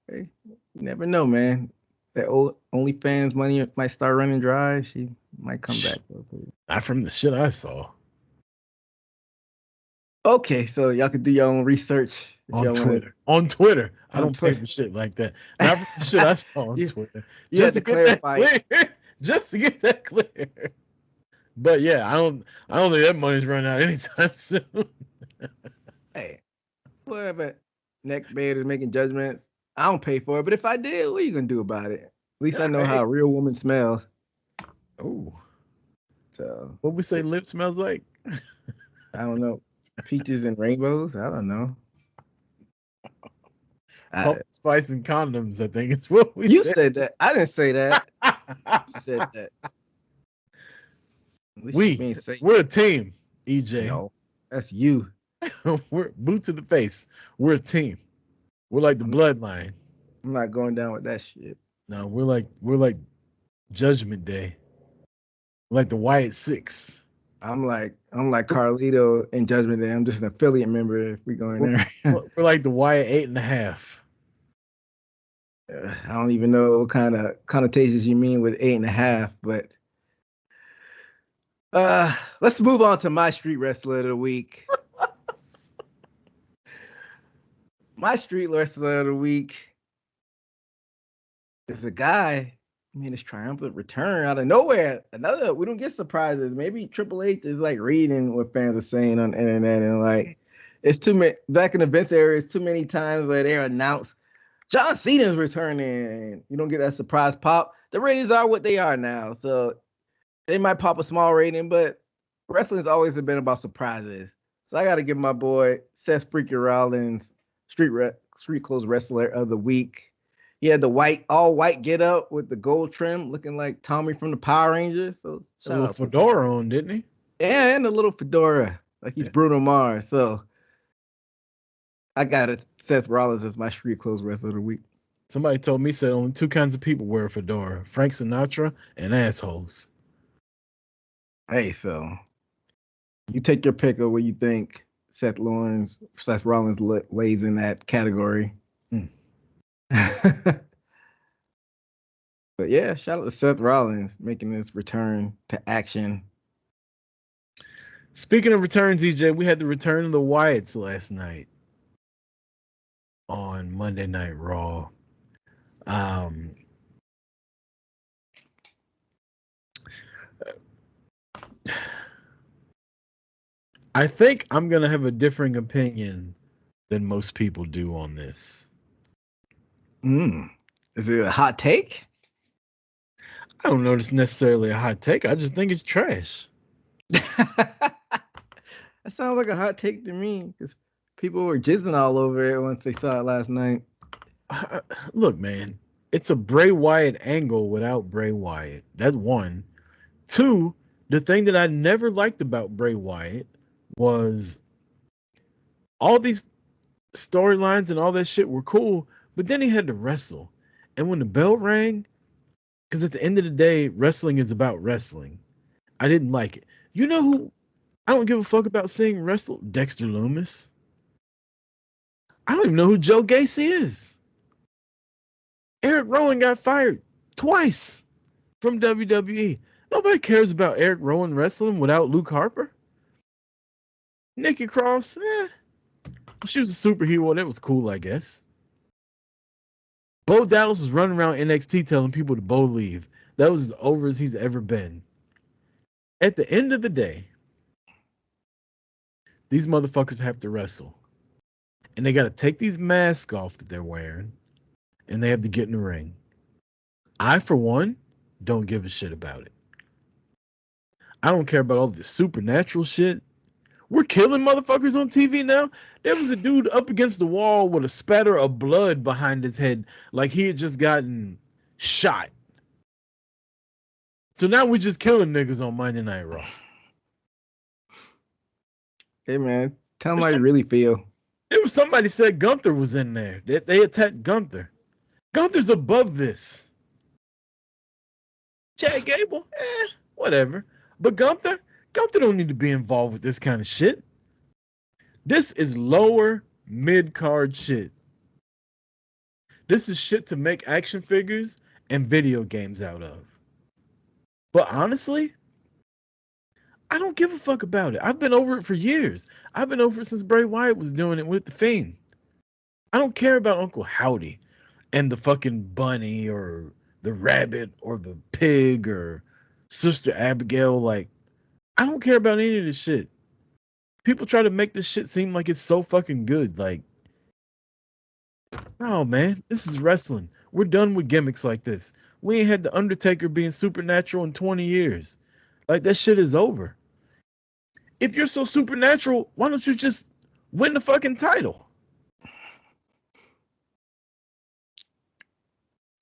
Hey, you never know, man. That old OnlyFans money might start running dry. She might come back. Not from the shit I saw. Okay, so y'all could do your own research on Twitter. On Twitter. I don't Twitter. pay for shit like that. Not for the shit I saw on Twitter. You just to clarify. Just to get that clear. But yeah, I don't think that money's running out anytime soon. Hey, whatever. Neck bed is making judgments. I don't pay for it, but if I did, what are you gonna do about it? At least I know how a real woman smells. Oh. So what we say Liv smells like? I don't know. Peaches and rainbows? I don't know. Spice and condoms, I think it's what we You said that. I didn't say that. You said that. We're a team, EJ. No, that's you. We're boot to the face. We're a team. We're like the bloodline. I'm not going down with that shit. No, we're like Judgment Day. We're like the Wyatt Six. I'm like Carlito in Judgment Day. I'm just an affiliate member if we go in there. We're like the Wyatt 8.5. I don't even know what kind of connotations you mean with 8.5, but let's move on to my street wrestler of the week. My street wrestler of the week is a guy. I mean, his triumphant return out of nowhere. We don't get surprises. Maybe Triple H is like reading what fans are saying on the internet, and like it's too many back in the Vince era. It's too many times where they announce John Cena's returning, and you don't get that surprise pop. The ratings are what they are now, so they might pop a small rating, but wrestling's always been about surprises. So I got to give my boy Seth freaking Rollins street clothes wrestler of the week. He had the all white get up with the gold trim, looking like Tommy from the Power Rangers. So A little fedora on, didn't he? Yeah, and a little fedora, like he's Bruno Mars. So I got it. Seth Rollins as my street clothes wrestler of the week. Somebody told me said only two kinds of people wear a fedora: Frank Sinatra and assholes. Hey, so you take your pick of what you think Seth Rollins lays in that category. But yeah, shout out to Seth Rollins making this return to action. Speaking of returns, EJ, we had the return of the Wyatts last night on Monday Night Raw. I think I'm gonna have a differing opinion than most people do on this. Is it a hot take? I don't know if it's necessarily a hot take. I just think it's trash. That sounds like a hot take to me because people were jizzing all over it once they saw it last night. Look, man, it's a Bray Wyatt angle without Bray Wyatt. That's one. Two, the thing that I never liked about Bray Wyatt was all these storylines and all that shit were cool, but then he had to wrestle. And when the bell rang, because at the end of the day, wrestling is about wrestling. I didn't like it. You know who I don't give a fuck about seeing wrestle? Dexter Lumis. I don't even know who Joe Gacy is. Eric Rowan got fired twice from WWE. Nobody cares about Eric Rowan wrestling without Luke Harper. Nikki Cross, she was a superhero. That was cool, I guess. Bo Dallas was running around NXT telling people to Bo leave. That was as over as he's ever been. At the end of the day, these motherfuckers have to wrestle. And they got to take these masks off that they're wearing, and they have to get in the ring. I, for one, don't give a shit about it. I don't care about all this supernatural shit. We're killing motherfuckers on TV now. There was a dude up against the wall with a spatter of blood behind his head, like he had just gotten shot. So now we're just killing niggas on Monday Night Raw. Hey man, tell them how you really feel. There was somebody said Gunther was in there. They attacked Gunther. Gunther's above this. Chad Gable, whatever. But Gunther don't need to be involved with this kind of shit. This is lower mid-card shit. This is shit to make action figures and video games out of. But honestly, I don't give a fuck about it. I've been over it for years. I've been over it since Bray Wyatt was doing it with The Fiend. I don't care about Uncle Howdy and the fucking bunny or the rabbit or the pig or Sister Abigail. Like, I don't care about any of this shit. People try to make this shit seem like it's so fucking good. Like, oh man, this is wrestling. We're done with gimmicks like this. We ain't had The Undertaker being supernatural in 20 years. Like, that shit is over. If you're so supernatural, why don't you just win the fucking title?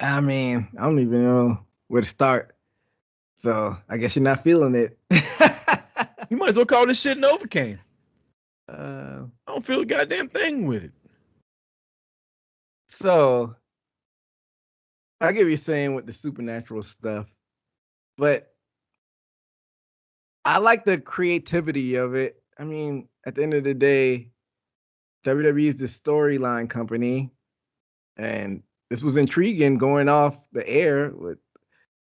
I mean, I don't even know where to start. So I guess you're not feeling it. You might as well call this shit Novocaine. I don't feel a goddamn thing with it. So I get what you're saying with the supernatural stuff, but I like the creativity of it. I mean, at the end of the day, WWE is the storyline company, and this was intriguing going off the air.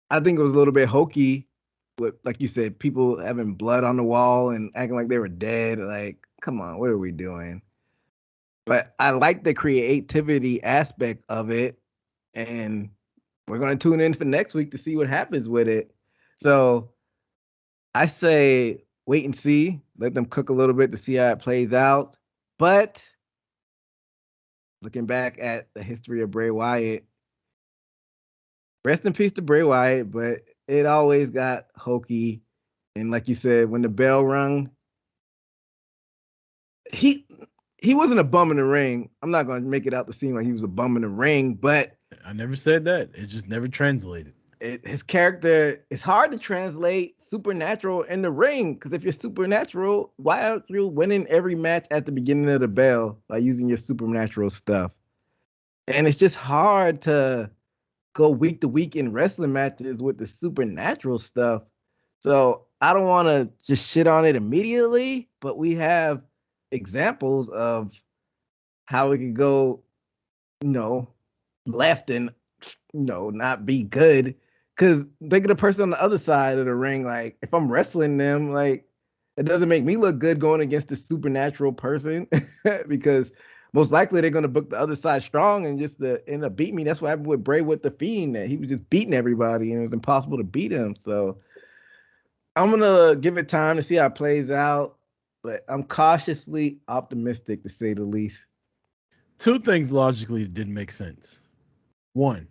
I think it was a little bit hokey, with like you said, people having blood on the wall and acting like they were dead. Like, come on, what are we doing? But I like the creativity aspect of it, and we're going to tune in for next week to see what happens with it. So I say wait and see, let them cook a little bit to see how it plays out. But looking back at the history of Bray Wyatt, rest in peace to Bray Wyatt, but it always got hokey. And like you said, when the bell rung, he he wasn't a bum in the ring. I'm not going to make it out to seem like he was a bum in the ring, but I never said that. It just never translated. His character, it's hard to translate supernatural in the ring, because if you're supernatural, why aren't you winning every match at the beginning of the bell by using your supernatural stuff? And it's just hard to go week to week in wrestling matches with the supernatural stuff. So I don't want to just shit on it immediately, but we have examples of how it could go, left and not be good. Because think of the person on the other side of the ring. Like, if I'm wrestling them, like, it doesn't make me look good going against the supernatural person because most likely they're going to book the other side strong and just end up beating me. That's what happened with Bray with the Fiend. That he was just beating everybody and it was impossible to beat him. So I'm going to give it time to see how it plays out, but I'm cautiously optimistic to say the least. Two things logically didn't make sense. One,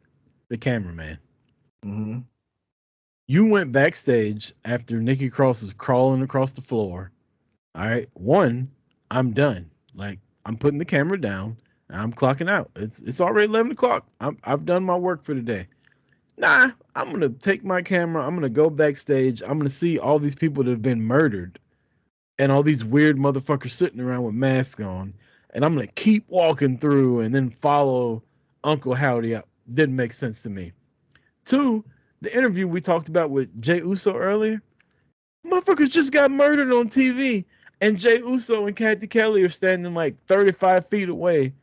the cameraman. Mm-hmm. You went backstage after Nikki Cross was crawling across the floor. All right. One, I'm done. Like, I'm putting the camera down and I'm clocking out. It's already 11 o'clock. I've done my work for the day. Nah, I'm gonna take my camera. I'm gonna go backstage. I'm gonna see all these people that have been murdered and all these weird motherfuckers sitting around with masks on. And I'm gonna keep walking through and then follow Uncle Howdy up. Didn't make sense to me. Two, the interview we talked about with Jay Uso earlier. Motherfuckers just got murdered on TV. And Jay Uso and Kathy Kelly are standing like 35 feet away,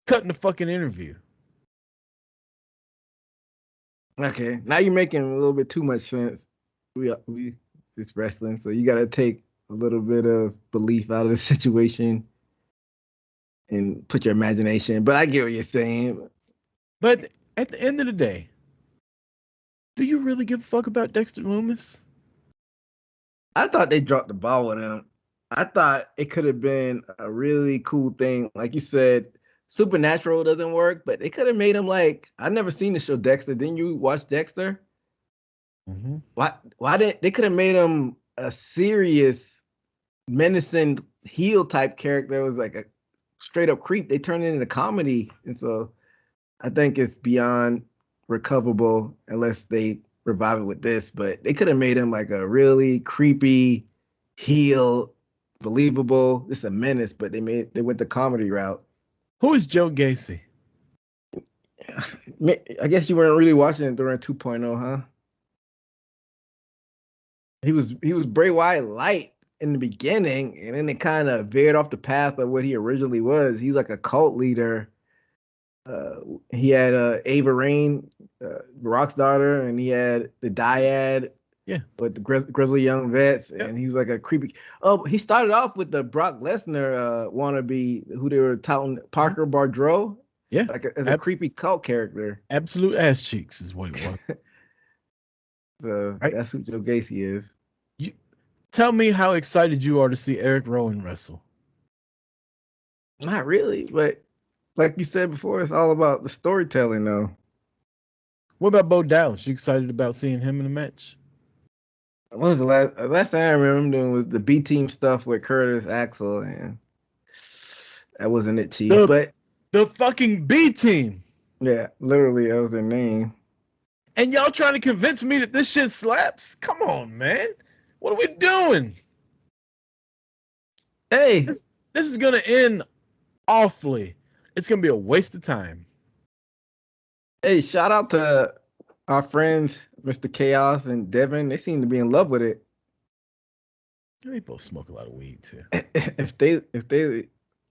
cutting the fucking interview. Okay, now you're making a little bit too much sense. We it's wrestling, so you got to take a little bit of belief out of the situation and put your imagination. But I get what you're saying. But at the end of the day, do you really give a fuck about Dexter Lumis? I thought they dropped the ball with him. I thought it could have been a really cool thing. Like you said, Supernatural doesn't work, but they could have made him like, I've never seen the show Dexter. Didn't you watch Dexter? Mm-hmm. Why didn't they could have made him a serious, menacing heel type character? It was like a straight up creep. They turned it into comedy, and so I think it's beyond recoverable unless they revive it with this. But they could have made him like a really creepy heel, believable. It's a menace, but they went the comedy route. Who is Joe Gacy? I guess you weren't really watching it during 2.0, huh? He was Bray Wyatt light in the beginning, and then it kind of veered off the path of what he originally was. He's like a cult leader. He had Ava Rain, Rock's daughter, and he had the Dyad. Yeah, with the grizzly young vets, yep. And he was like a creepy. Oh, he started off with the Brock Lesnar wannabe, who they were touting, Parker Bardreau. Yeah, like as a creepy cult character. Absolute ass cheeks is what it was. So right? That's who Joe Gacy is. You tell me how excited you are to see Eric Rowan wrestle. Not really, but like you said before, it's all about the storytelling, though. What about Bo Dallas? You excited about seeing him in a match? What was the last thing I remember him doing was the B Team stuff with Curtis Axel, and that wasn't it, Chief. But the fucking B Team. Yeah, literally, that was their name. And y'all trying to convince me that this shit slaps? Come on, man. What are we doing? Hey, this is gonna end awfully. It's gonna be a waste of time. Hey, shout out to our friends, Mr. Chaos and Devin. They seem to be in love with it. They both smoke a lot of weed too. If they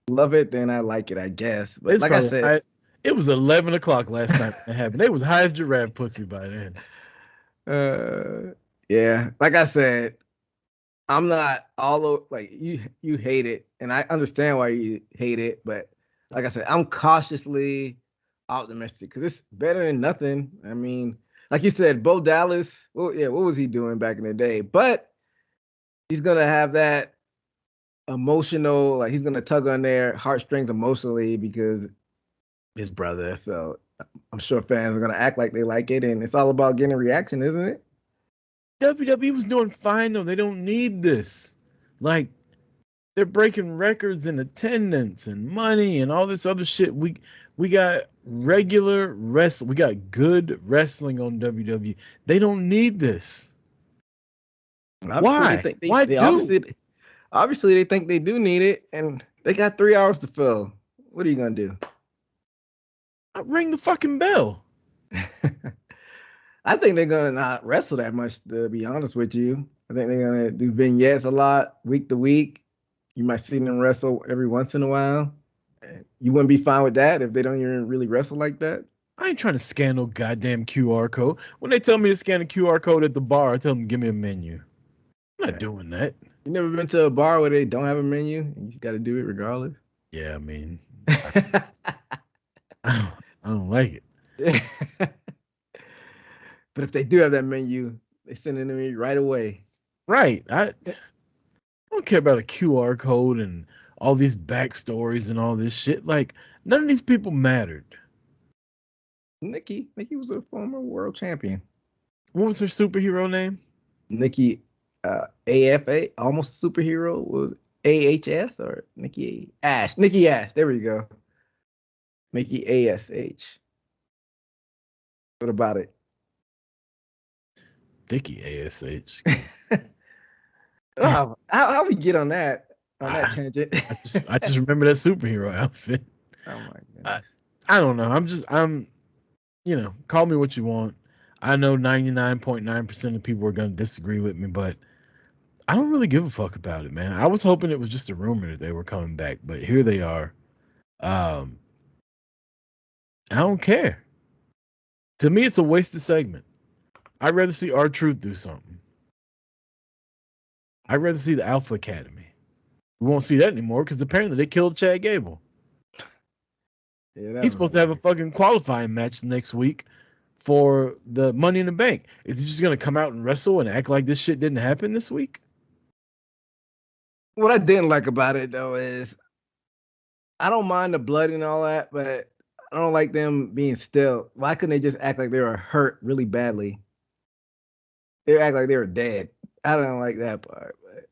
love it, then I like it, I guess. They But was like I probably said, high. It was 11 o'clock last night when it happened. They was high as giraffe pussy by then. uh, yeah, like I said, I'm not all like you. You hate it, and I understand why you hate it. But like I said, I'm cautiously optimistic because it's better than nothing. I mean, like you said, Bo Dallas. Well, yeah, what was he doing back in the day? But he's gonna have that emotional, like he's gonna tug on their heartstrings emotionally because his brother. So I'm sure fans are gonna act like they like it, and it's all about getting a reaction, isn't it? WWE was doing fine though. They don't need this. Like they're breaking records in attendance and money and all this other shit. We got regular wrestling. We got good wrestling on WWE. They don't need this. Obviously, they Why? think Why they do? obviously they think they do need it, and they got 3 hours to fill. What are you gonna do? Ring the fucking bell. I think they're gonna not wrestle that much, to be honest with you. I think they're gonna do vignettes a lot, week to week. You might see them wrestle every once in a while. You wouldn't be fine with that if they don't even really wrestle like that. I ain't trying to scan no goddamn QR code. When they tell me to scan a QR code at the bar, I tell them give me a menu. I'm not doing that. You never been to a bar where they don't have a menu and you just got to do it regardless? Yeah, I mean, I don't like it. But if they do have that menu, they send it to me right away. Right. I don't care about a QR code and all these backstories and all this shit. Like, none of these people mattered. Nikki was a former world champion. What was her superhero name? Nikki AFA, almost superhero, was AHS or Nikki Ash. Nikki Ash. There we go. Nikki ASH. What about it? Vicky ASH. Oh, how we get on that tangent? I just remember that superhero outfit. Oh my goodness. I don't know. I'm call me what you want. I know 99.9% of people are going to disagree with me, but I don't really give a fuck about it, man. I was hoping it was just a rumor that they were coming back, but here they are. I don't care. To me, it's a wasted segment. I'd rather see R-Truth do something. I'd rather see the Alpha Academy. We won't see that anymore because apparently they killed Chad Gable. Yeah, He's supposed to have a fucking qualifying match next week for the Money in the Bank. Is he just going to come out and wrestle and act like this shit didn't happen this week? What I didn't like about it though is I don't mind the blood and all that, but I don't like them being still. Why couldn't they just act like they were hurt really badly? They act like they were dead. I don't like that part. But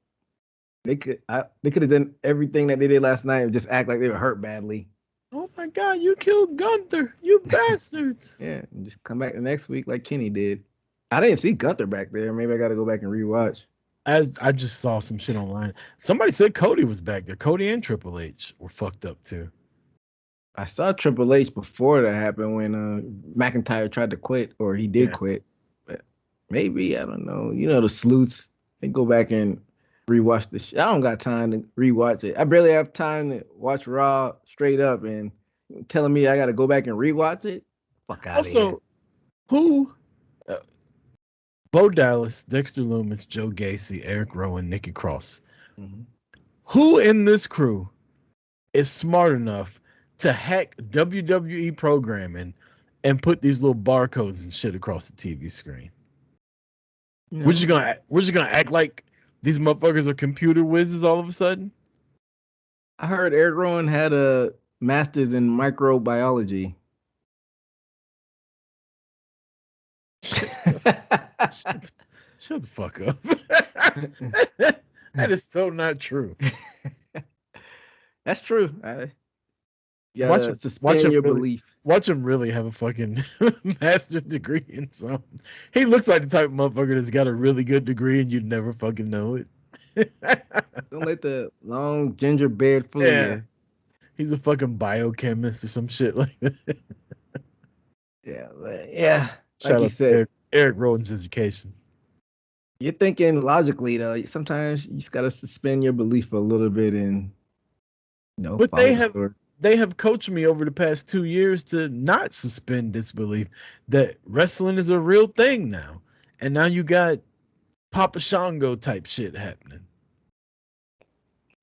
they could have done everything that they did last night and just act like they were hurt badly. Oh my God, you killed Gunther, you bastards. Yeah, and just come back the next week like Kenny did. I didn't see Gunther back there. Maybe I got to go back and rewatch. As I just saw some shit online. Somebody said Cody was back there. Cody and Triple H were fucked up too. I saw Triple H before that happened when McIntyre tried to quit, or he did quit. But maybe, I don't know. You know, the sleuths, they go back and rewatch the shit. I don't got time to rewatch it. I barely have time to watch Raw straight up, and telling me I got to go back and rewatch it? Fuck out of here. Also, who? Bo Dallas, Dexter Lumis, Joe Gacy, Eric Rowan, Nikki Cross. Mm-hmm. Who in this crew is smart enough to hack WWE programming and put these little barcodes and shit across the TV screen? You know, We're just gonna act like these motherfuckers are computer whizzes all of a sudden? I heard Eric Rowan had a master's in microbiology. Shut the fuck up. That is so not true. That's true. Watch him your really, belief. Watch him really have a fucking master's degree in something. He looks like the type of motherfucker that's got a really good degree and you'd never fucking know it. Don't let the long ginger beard fool you. He's a fucking biochemist or some shit like that. Yeah, but yeah. Shout Like you out said, to Eric Rowan's education. You're thinking logically though. Sometimes you just gotta suspend your belief a little bit and But follow the story. they have coached me over the past 2 years to not suspend disbelief that wrestling is a real thing now. And now you got Papa Shango type shit happening.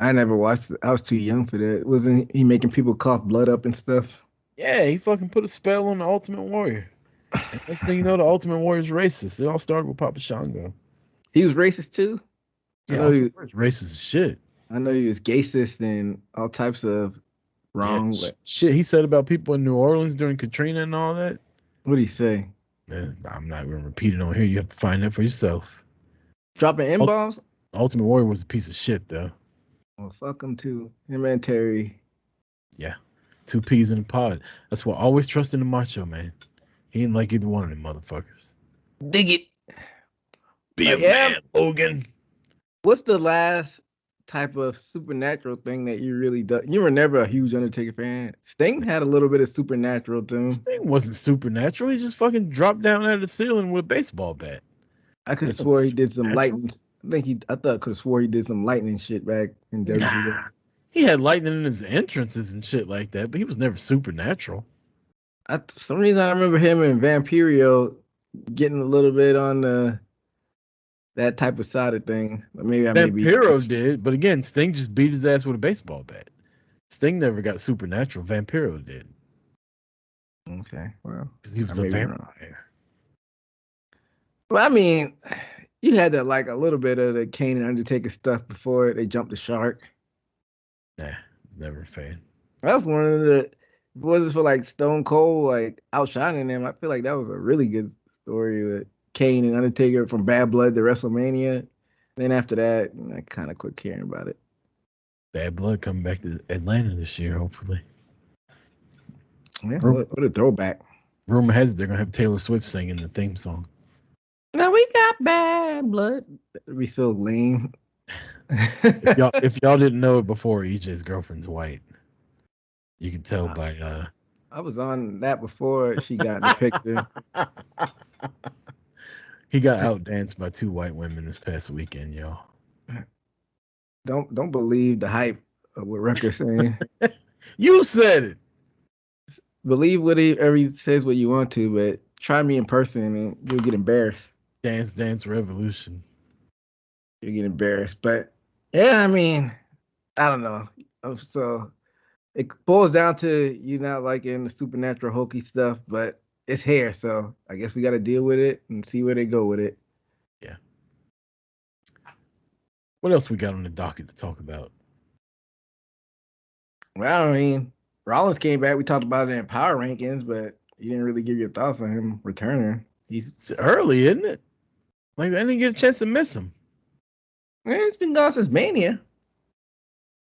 I never watched it. I was too young for that. Wasn't he making people cough blood up and stuff? Yeah, he fucking put a spell on the Ultimate Warrior. And next thing you know, the Ultimate Warrior's racist. It all started with Papa Shango. He was racist too. I Yeah, know he Ultimate was, Warrior's racist as shit. I know he was gayist and all types of Yeah, wrong. But shit he said about people in New Orleans during Katrina and all that. what did he say? I'm not going to repeat it on here. You have to find that for yourself. Dropping N bombs? Ultimate Warrior was a piece of shit, though. Well, fuck him too. Him and Terry. Yeah. 2 peas in a pod. That's why I always trust in the Macho Man. He didn't like either one of them motherfuckers. Dig it. Be a man, Logan. What's the last type of supernatural thing that you really do? You were never a huge Undertaker fan. Sting had a little bit of supernatural to him. Sting wasn't supernatural. He just fucking dropped down out of the ceiling with a baseball bat. I could have swore he did some lightning. I thought I could have swore he did some lightning shit back in WCW. Nah. He had lightning in his entrances and shit like that, but he was never supernatural. For some reason I remember him and Vampirio getting a little bit on that type of side of thing. Maybe Vampiro did, but again, Sting just beat his ass with a baseball bat. Sting never got supernatural. Vampiro did. Okay, well, because he was a vampire. Well, I mean, you had to like a little bit of the Kane and Undertaker stuff before they jumped the shark. Nah, I was never a fan. That was one of the. Was it for like Stone Cold like outshining them? I feel like that was a really good story with Kane and Undertaker from Bad Blood to WrestleMania. Then after that, I kind of quit caring about it. Bad Blood coming back to Atlanta this year, hopefully. Yeah, what a throwback. Rumor has it they're gonna have Taylor Swift singing the theme song. Now we got Bad Blood. That'd be so lame. if y'all didn't know it before, EJ's girlfriend's white. You can tell by I was on that before she got in the picture. He got outdanced by 2 white women this past weekend, y'all. Don't believe the hype of what Rucker's saying. You said it. Believe whatever he says what you want to, but try me in person and you'll get embarrassed. Dance Revolution. You'll get embarrassed. But yeah, I mean, I don't know. So it boils down to you not liking the supernatural hokey stuff, but it's hair, so I guess we got to deal with it and see where they go with it. Yeah. What else we got on the docket to talk about? Well, I mean, Rollins came back. We talked about it in power rankings, but you didn't really give your thoughts on him returning. It's early, isn't it? Like I didn't get a chance to miss him. It's been gone since Mania.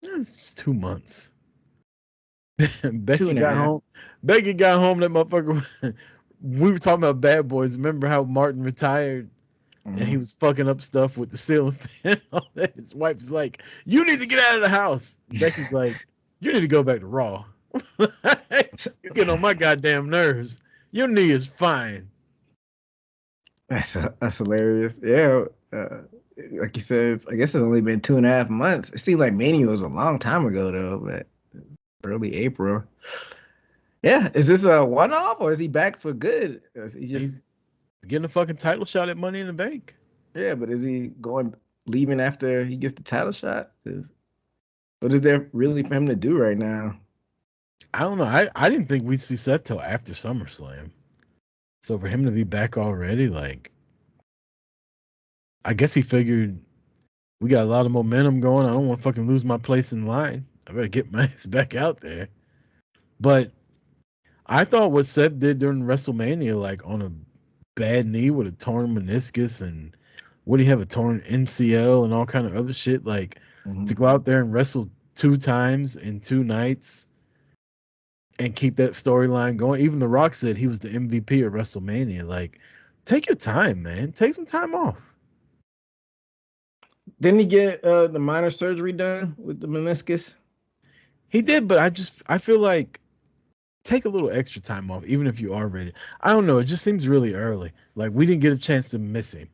It's just 2 months. Becky got home. Becky got home. That motherfucker. We were talking about Bad Boys. Remember how Martin retired and he was fucking up stuff with the ceiling fan? His wife's like, "You need to get out of the house." Becky's like, "You need to go back to Raw. You're getting on my goddamn nerves. Your knee is fine." That's hilarious. Yeah. Like you said, I guess it's only been 2.5 months. It seems like Mania was a long time ago, though, but early April. Yeah. Is this a one-off or is he back for good? He's getting a fucking title shot at Money in the Bank. Yeah, but is he leaving after he gets the title shot? What is there really for him to do right now? I don't know. I didn't think we'd see Seth till after SummerSlam. So for him to be back already, like, I guess he figured we got a lot of momentum going. I don't want to fucking lose my place in line. I better get my ass back out there. But I thought what Seth did during WrestleMania, like on a bad knee with a torn meniscus and what do you have, a torn MCL and all kind of other shit, like to go out there and wrestle 2 times in 2 nights and keep that storyline going. Even The Rock said he was the MVP of WrestleMania. Like, take your time, man. Take some time off. Didn't he get the minor surgery done with the meniscus? He did, but I feel like take a little extra time off, even if you are ready. I don't know. It just seems really early. Like we didn't get a chance to miss him.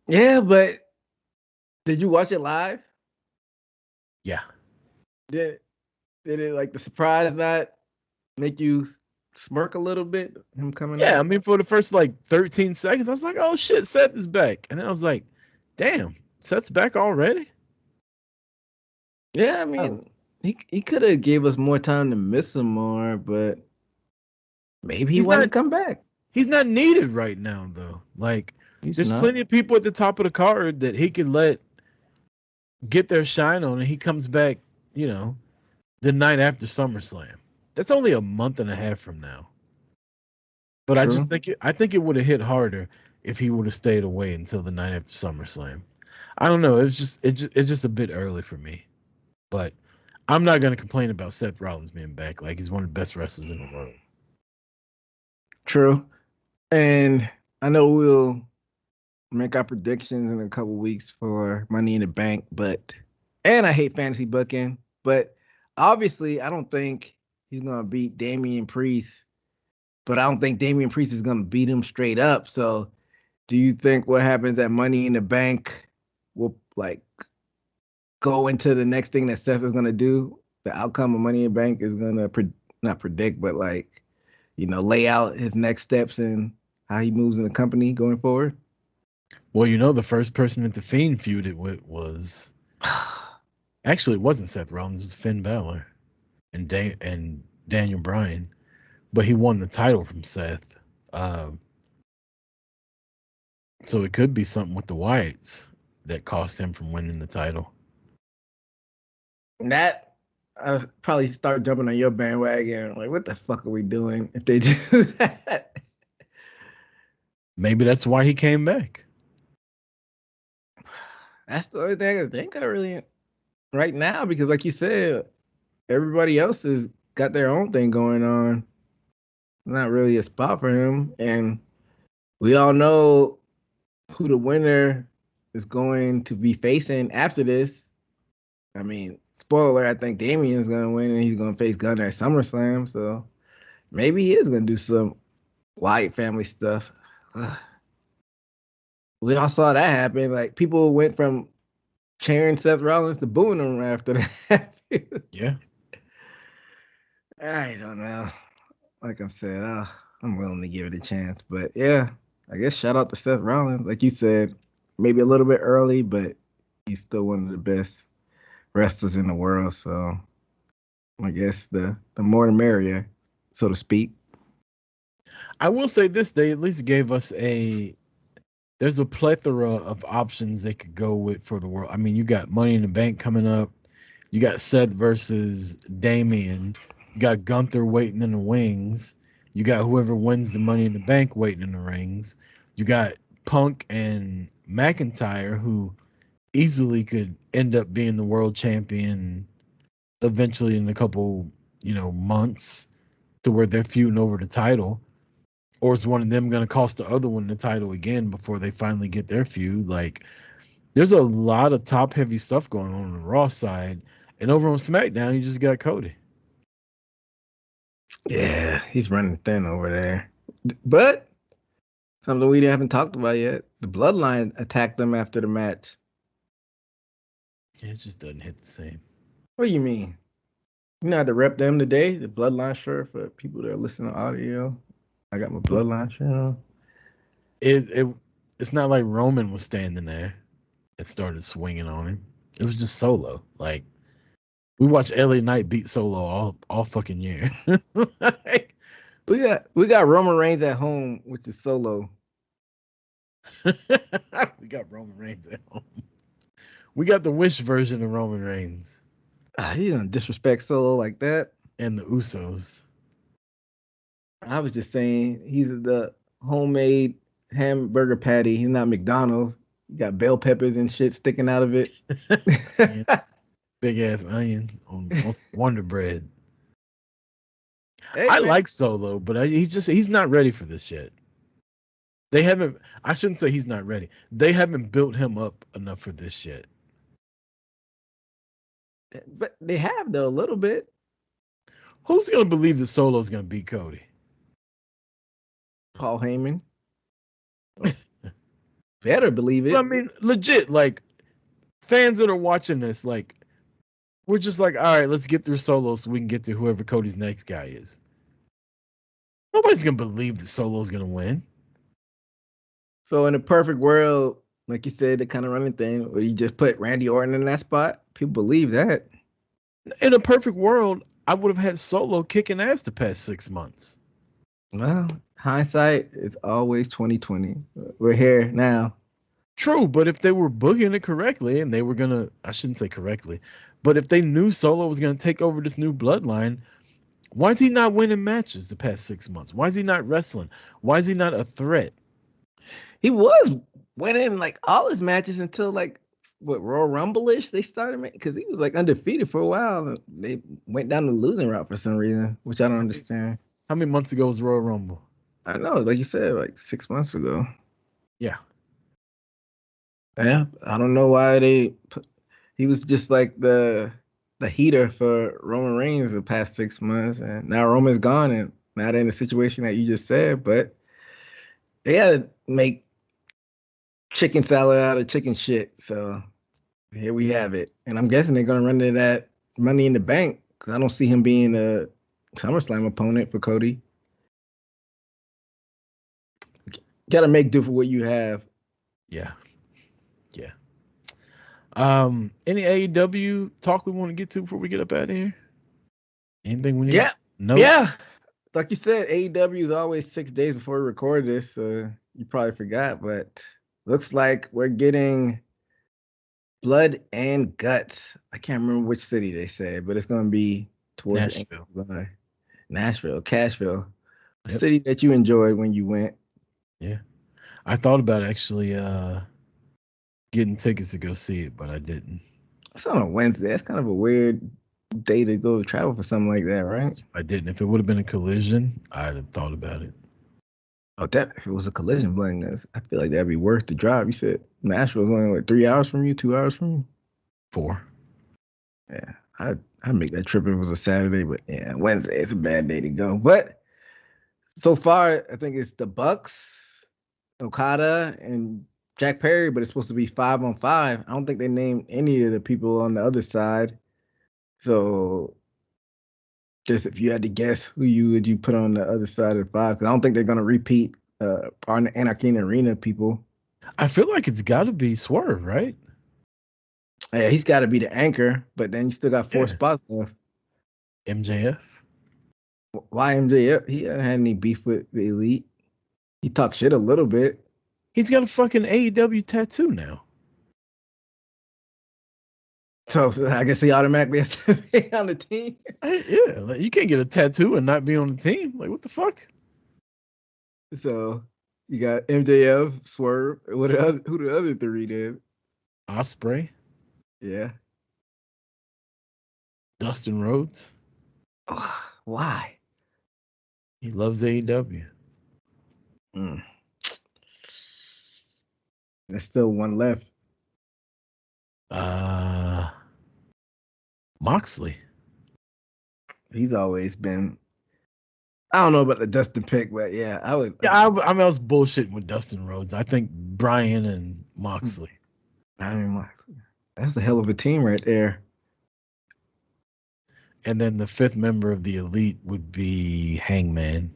Yeah, but did you watch it live? Yeah. Did did it like the surprise not make you smirk a little bit? Him coming Yeah, I out? mean, for the first like 13 seconds, I was like, "Oh shit, Seth is back," and then I was like, "Damn, Seth's back already." Yeah, I Oh. mean, he could have gave us more time to miss him more, but maybe he He's wanted not to come back. he's not needed right now though. Like, He's there's not. plenty of people at the top of the card that he could let get their shine on, and he comes back, you know, the night after SummerSlam. That's only a month and a half from now. But I just True. think I think it would have hit harder if he would have stayed away until the night after SummerSlam. I don't know. It's just a bit early for me. But I'm not gonna complain about Seth Rollins being back. Like, he's one of the best wrestlers in the world. True. And I know we'll make our predictions in a couple weeks for Money in the Bank, but and I hate fantasy booking, but obviously I don't think he's gonna beat Damian Priest, but I don't think Damian Priest is gonna beat him straight up. So do you think what happens at Money in the Bank will like go into the next thing that Seth is gonna do? The outcome of Money in the Bank is gonna not predict, but like lay out his next steps and how he moves in the company going forward. Well, you know, the first person that the Fiend feuded with was actually it wasn't Seth Rollins, it was Finn Balor and Daniel Bryan, but he won the title from Seth. Um, so it could be something with the Wyatts that cost him from winning the title. That I'll probably start jumping on your bandwagon. Like, what the fuck are we doing if they do that? Maybe that's why he came back. That's the only thing I can think of really right now because, like you said, everybody else has got their own thing going on. Not really a spot for him, and we all know who the winner is going to be facing after this. I mean, spoiler, I think Damien's gonna win and he's gonna face Gunner at SummerSlam. So maybe he is gonna do some Wyatt family stuff. We all saw that happen. Like people went from cheering Seth Rollins to booing him after that. Yeah. I don't know. Like I said, I'm willing to give it a chance. But yeah, I guess shout out to Seth Rollins. Like you said, maybe a little bit early, but he's still one of the best wrestlers in the world. So I guess the more the merrier, so to speak. I will say this, they at least gave us there's a plethora of options they could go with for the world. I mean, you got Money in the Bank coming up. You got Seth versus Damian. You got Gunther waiting in the wings. You got whoever wins the Money in the Bank waiting in the rings. You got Punk and McIntyre, who easily could end up being the world champion eventually in a couple, months, to where they're feuding over the title. Or is one of them going to cost the other one the title again before they finally get their feud? Like, there's a lot of top heavy stuff going on the Raw side. And over on SmackDown, you just got Cody. Yeah, he's running thin over there. But something we haven't talked about yet. The Bloodline attacked them after the match. Yeah, it just doesn't hit the same. What do you mean? You know how to rep them today? The Bloodline shirt for people that are listening to audio. I got my Bloodline shirt on. It's not like Roman was standing there and started swinging on him. It was just Solo. Like, we watched LA Knight beat Solo all fucking year. Like, We got Roman Reigns at home, which is Solo. we got Roman Reigns at home. We got the Wish version of Roman Reigns He don't disrespect Solo like that. and the Usos. I was just saying he's the homemade hamburger patty. He's not McDonald's. He got bell peppers and shit sticking out of it. Yeah, big ass onions on Wonder Bread. Hey I man, like Solo, but he's not ready for this shit. They haven't. I shouldn't say he's not ready. They haven't built him up enough for this shit. but they have though a little bit. Who's gonna believe that Solo's gonna beat Cody? Paul Heyman. better believe it. I mean, legit, like fans that are watching this, like we're just like, all right, let's get through Solo so we can get to whoever Cody's next guy is. Nobody's gonna believe that Solo's gonna win. So in a perfect world, like you said, the kind of running thing where you just put Randy Orton in that spot, people believe that. In a perfect world, I would have had Solo kicking ass the past 6 months. Well, hindsight is always 2020. We're here now. True, but if they were booking it correctly and they were gonna, I shouldn't say correctly, but if they knew Solo was gonna take over this new bloodline, why is he not winning matches the past 6 months? Why is he not wrestling? Why is he not a threat? He was winning like all his matches until like what Royal Rumble-ish they started making, because he was like undefeated for a while. And they went down the losing route for some reason, which I don't understand. How many months ago was Royal Rumble? I know, like you said, like 6 months ago. Yeah. Yeah, I don't know why he was just like the heater for Roman Reigns the past 6 months, and now Roman's gone and now they're in the situation that you just said, but they had to make chicken salad out of chicken shit. So here we have it. And I'm guessing they're going to run into that Money in the Bank because I don't see him being a SummerSlam opponent for Cody. Got to make do for what you have. Yeah. Yeah. Any AEW talk we want to get to before we get up out of here? Anything we need? Yeah. No. Yeah. Like you said, AEW is always 6 days before we record this. So you probably forgot, but looks like we're getting Blood and Guts. I can't remember which city they said, but it's going to be towards Nashville. Nashville, Cashville, a Yep. city that you enjoyed when you went. Yeah. I thought about actually getting tickets to go see it, but I didn't. It's on a Wednesday. That's kind of a weird day to go travel for something like that, right? I didn't. If it would have been a collision, I'd have thought about it. Oh, that if it was a collision blame, I feel like that'd be worth the drive. You said Nashville's only like 3 hours from you, 2 hours from you. 4. Yeah, I'd make that trip if it was a Saturday, but yeah, Wednesday is a bad day to go. But so far, I think it's the Bucks, Okada, and Jack Perry, but it's supposed to be 5-on-5. I don't think they named any of the people on the other side. So just if you had to guess would you put on the other side of 5? Because I don't think they're gonna repeat on the Anarchy in the Arena people. I feel like it's got to be Swerve, right? Yeah, he's got to be the anchor, but then you still got 4 spots left. MJF. Why MJF? He hasn't had any beef with the Elite. He talked shit a little bit. He's got a fucking AEW tattoo now. So I guess he automatically has to be on the team. Yeah, like, you can't get a tattoo and not be on the team. Like, what the fuck? So you got MJF, Swerve. Who the other 3 did? Osprey, Yeah. Dustin Rhodes. Why? He loves AEW. There's still one left. Moxley. He's always been. I don't know about the Dustin pick, but yeah, I would. Yeah, I was bullshitting with Dustin Rhodes. I think Bryan and Moxley. Moxley. That's a hell of a team right there. And then the 5th member of the Elite would be Hangman.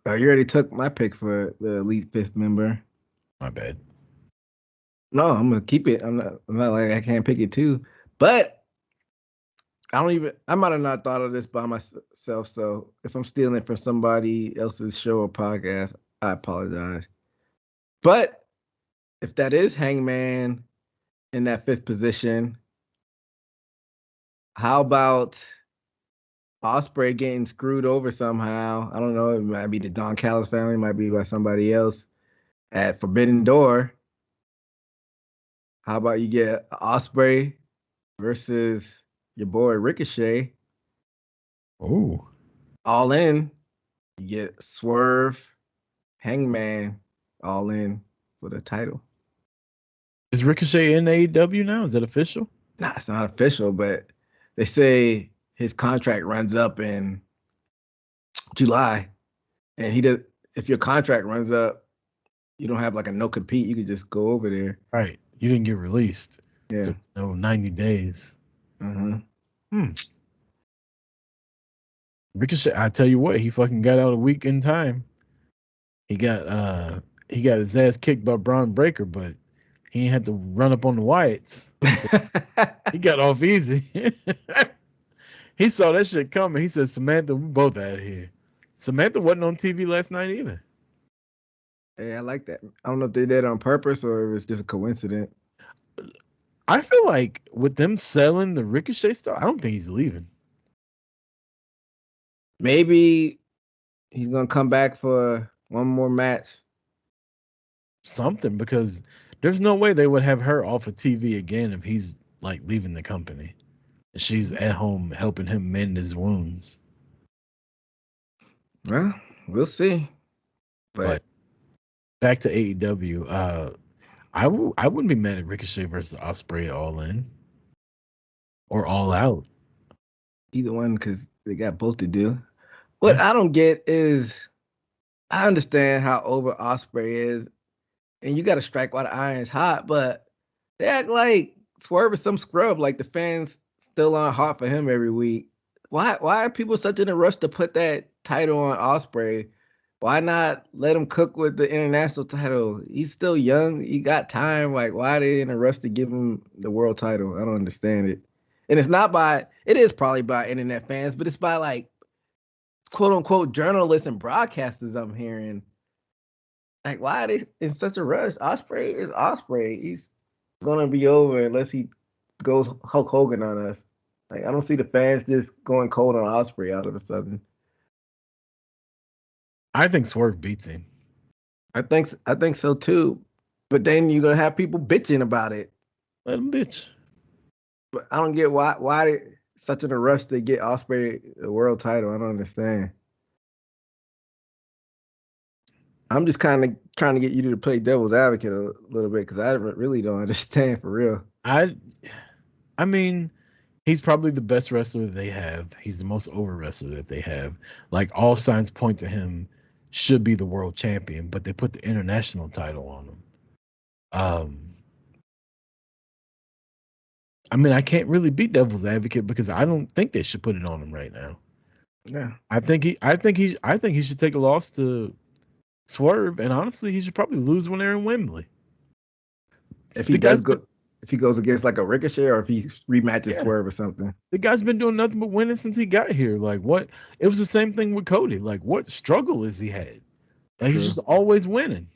You already took my pick for the Elite 5th member. My bad. No, I'm gonna keep it. I'm not like I can't pick it too. But I might have not thought of this by myself. So if I'm stealing from somebody else's show or podcast, I apologize. But if that is Hangman in that 5th position, how about Osprey getting screwed over somehow? I don't know. It might be the Don Callis family, it might be by somebody else at Forbidden Door. How about you get Osprey versus your boy Ricochet? Oh. All in. You get Swerve, Hangman, all in for the title. Is Ricochet in AEW now? Is that official? Nah, it's not official, but they say his contract runs up in July. And if your contract runs up, you don't have like a no compete. You could just go over there. Right. You didn't get released. Yeah. So no 90 days. Uh-huh. Ricochet, I tell you what, he fucking got out a week in time. He got his ass kicked by Braun Breaker, but he ain't had to run up on the Wyatts. So he got off easy. He saw that shit coming. He said, Samantha, we both out of here. Samantha wasn't on TV last night either. Hey, I like that. I don't know if they did it on purpose or if it's just a coincidence. I feel like with them selling the Ricochet stuff, I don't think he's leaving. Maybe he's gonna come back for one more match. Something, because there's no way they would have her off of TV again if he's like leaving the company. She's at home helping him mend his wounds. Well, we'll see. But back to AEW, I wouldn't be mad at Ricochet versus Ospreay All In or All Out. Either one, because they got both to do. What I don't get is, I understand how over Ospreay is, and you got to strike while the iron's hot, but they act like Swerve is some scrub. Like the fans still aren't hot for him every week. Why are people such in a rush to put that title on Ospreay? Why not let him cook with the international title? He's still young. He got time. Like, why are they in a rush to give him the world title? I don't understand it. And it is probably by internet fans, but it's by like quote unquote journalists and broadcasters I'm hearing. Like, why are they in such a rush? Ospreay is Ospreay. He's gonna be over unless he goes Hulk Hogan on us. Like, I don't see the fans just going cold on Ospreay out of a sudden. I think Swerve beats him. I think so too. But then you're gonna have people bitching about it. Let him bitch. But I don't get why they such in a rush to get Ospreay the world title. I don't understand. I'm just kind of trying to get you to play devil's advocate a little bit because I really don't understand for real. I mean, he's probably the best wrestler they have. He's the most over wrestler that they have. Like, all signs point to him should be the world champion, but they put the international title on him. I mean, I can't really be devil's advocate because I don't think they should put it on him right now. Yeah, I think he should take a loss to Swerve, and honestly, he should probably lose when they're in Wembley. if he goes against like a Ricochet or if he rematches Swerve or something. The guy's been doing nothing but winning since he got here. Like, what? It was the same thing with Cody. Like, what struggle has he had? Like, he's just always winning.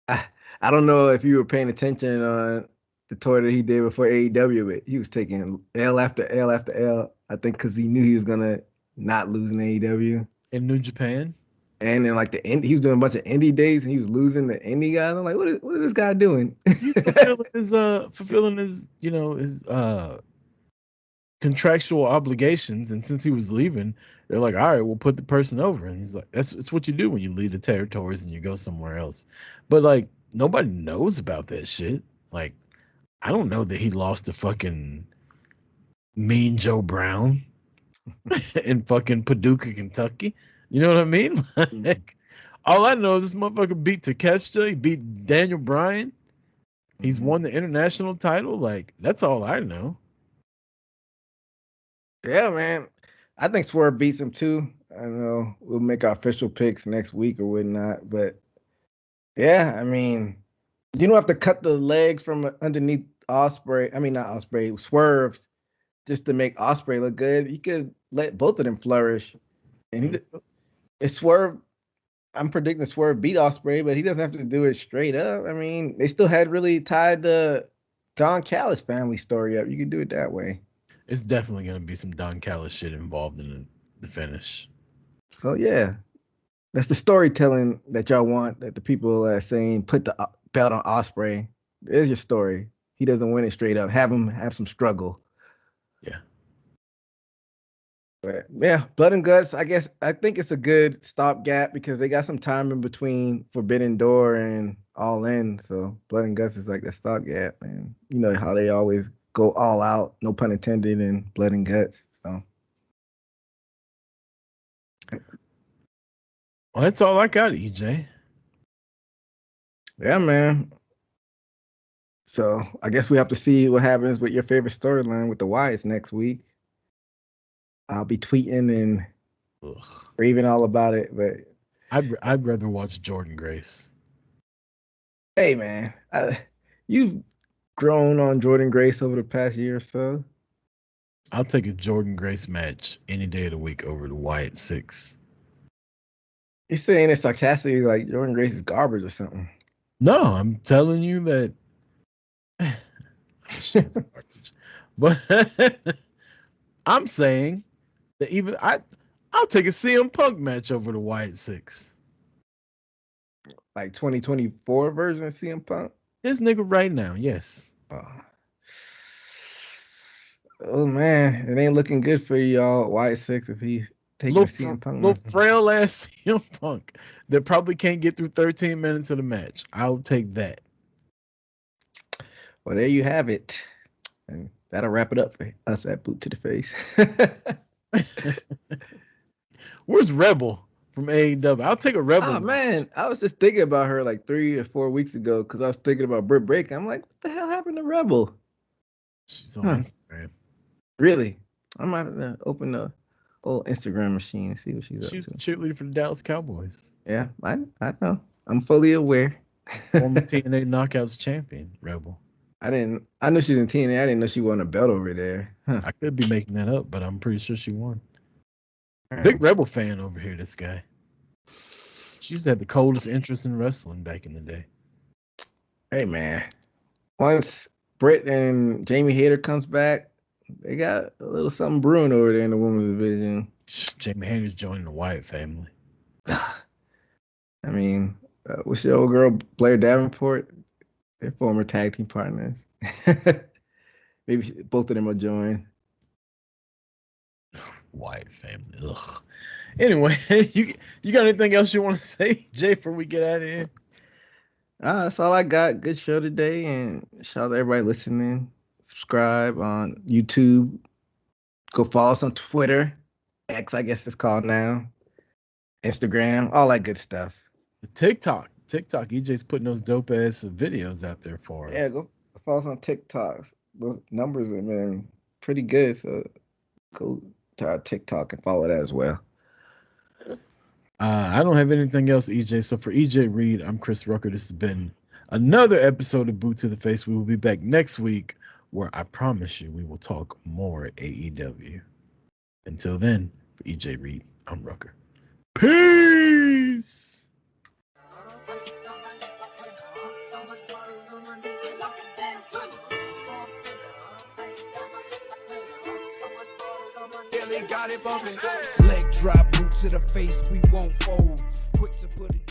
I don't know if you were paying attention on the tour that he did before AEW, but he was taking L after L after L. I think because he knew he was gonna not lose in AEW. In New Japan. And then like he was doing a bunch of indie days and he was losing the indie guys. I'm like, what is this guy doing? He's fulfilling his contractual obligations, and since he was leaving, they're like, all right, we'll put the person over. And he's like, it's what you do when you leave the territories and you go somewhere else. But like, nobody knows about that shit. Like, I don't know that he lost to fucking Mean Joe Brown in fucking Paducah, Kentucky. You know what I mean? Like, all I know is this motherfucker beat Takeshita. He beat Daniel Bryan. He's won the international title. Like, that's all I know. Yeah, man. I think Swerve beats him too. I know we'll make our official picks next week or whatnot, but yeah, I mean, you don't have to cut the legs from underneath Ospreay. I mean, not Ospreay, Swerve, just to make Ospreay look good. You could let both of them flourish. And it's Swerve. I'm predicting Swerve beat Ospreay, but he doesn't have to do it straight up. I mean, they still had really tied the Don Callis family story up. You could do it that way. It's definitely going to be some Don Callis shit involved in the finish. So, yeah, that's the storytelling that y'all want, that the people are saying put the belt on Ospreay. There's your story. He doesn't win it straight up. Have him have some struggle. Yeah. But yeah, Blood and Guts, I think it's a good stopgap because they got some time in between Forbidden Door and All In. So Blood and Guts is like that stopgap. And you know how they always go all out, no pun intended, in Blood and Guts. So Well, that's all I got, EJ. Yeah, man. So I guess we have to see what happens with your favorite storyline with the Wyatts next week. I'll be tweeting and Ugh. raving all about it, but I'd rather watch Jordan Grace. hey, man, you've grown on Jordan Grace over the past year or so. I'll take a Jordan Grace match any day of the week over the Wyatt 6. He's saying it sarcastically, like Jordan Grace is garbage or something. No, I'm telling you that. Shit's garbage. But I'm saying that even I'll take a CM Punk match over the Wyatt 6. Like 2024 version of CM Punk. This nigga right now, yes. Oh man, it ain't looking good for y'all. Wyatt 6 if he's taking a CM Punk. Little frail ass CM Punk that probably can't get through 13 minutes of the match. I'll take that. Well, there you have it. And that'll wrap it up for us at Boot to the Face. Where's Rebel from AEW? I'll take a Rebel. Oh man, I was just thinking about her like 3 or 4 weeks ago because I was thinking about Britt Baker. I'm like, what the hell happened to Rebel? She's on Instagram. Really? I'm having to open the old Instagram machine and see what she's up to. She was a cheerleader for the Dallas Cowboys. Yeah, I know. I'm fully aware. Former TNA Knockouts champion, Rebel. I know she's in TNA. I didn't know she won a belt over there. Huh. I could be making that up, but I'm pretty sure she won. Big Rebel fan over here, this guy. She used to have the coldest interest in wrestling back in the day. Hey, man. Once Britt and Jamie Hayter comes back, they got a little something brewing over there in the women's division. Jamie Hayter's joining the Wyatt family. I mean, what's your old girl, Blair Davenport? They're former tag team partners. Maybe both of them will join. Wyatt family. Ugh. Anyway, you got anything else you want to say, Jay, before we get out of here? That's all I got. Good show today, and shout out to everybody listening. Subscribe on YouTube. Go follow us on Twitter. X, I guess it's called now. Instagram, all that good stuff. The TikTok, EJ's putting those dope ass videos out there for us. Yeah, go follow us on TikTok. Those numbers have been pretty good, so go to our TikTok and follow that as well. I don't have anything else, EJ. So for EJ Reed, I'm Chris Rucker. This has been another episode of Boot to the Face. We will be back next week, where I promise you we will talk more AEW. Until then, for EJ Reed, I'm Rucker. Peace. Got it bumping. Leg drop, boot to the face, we won't fold. Quick to put it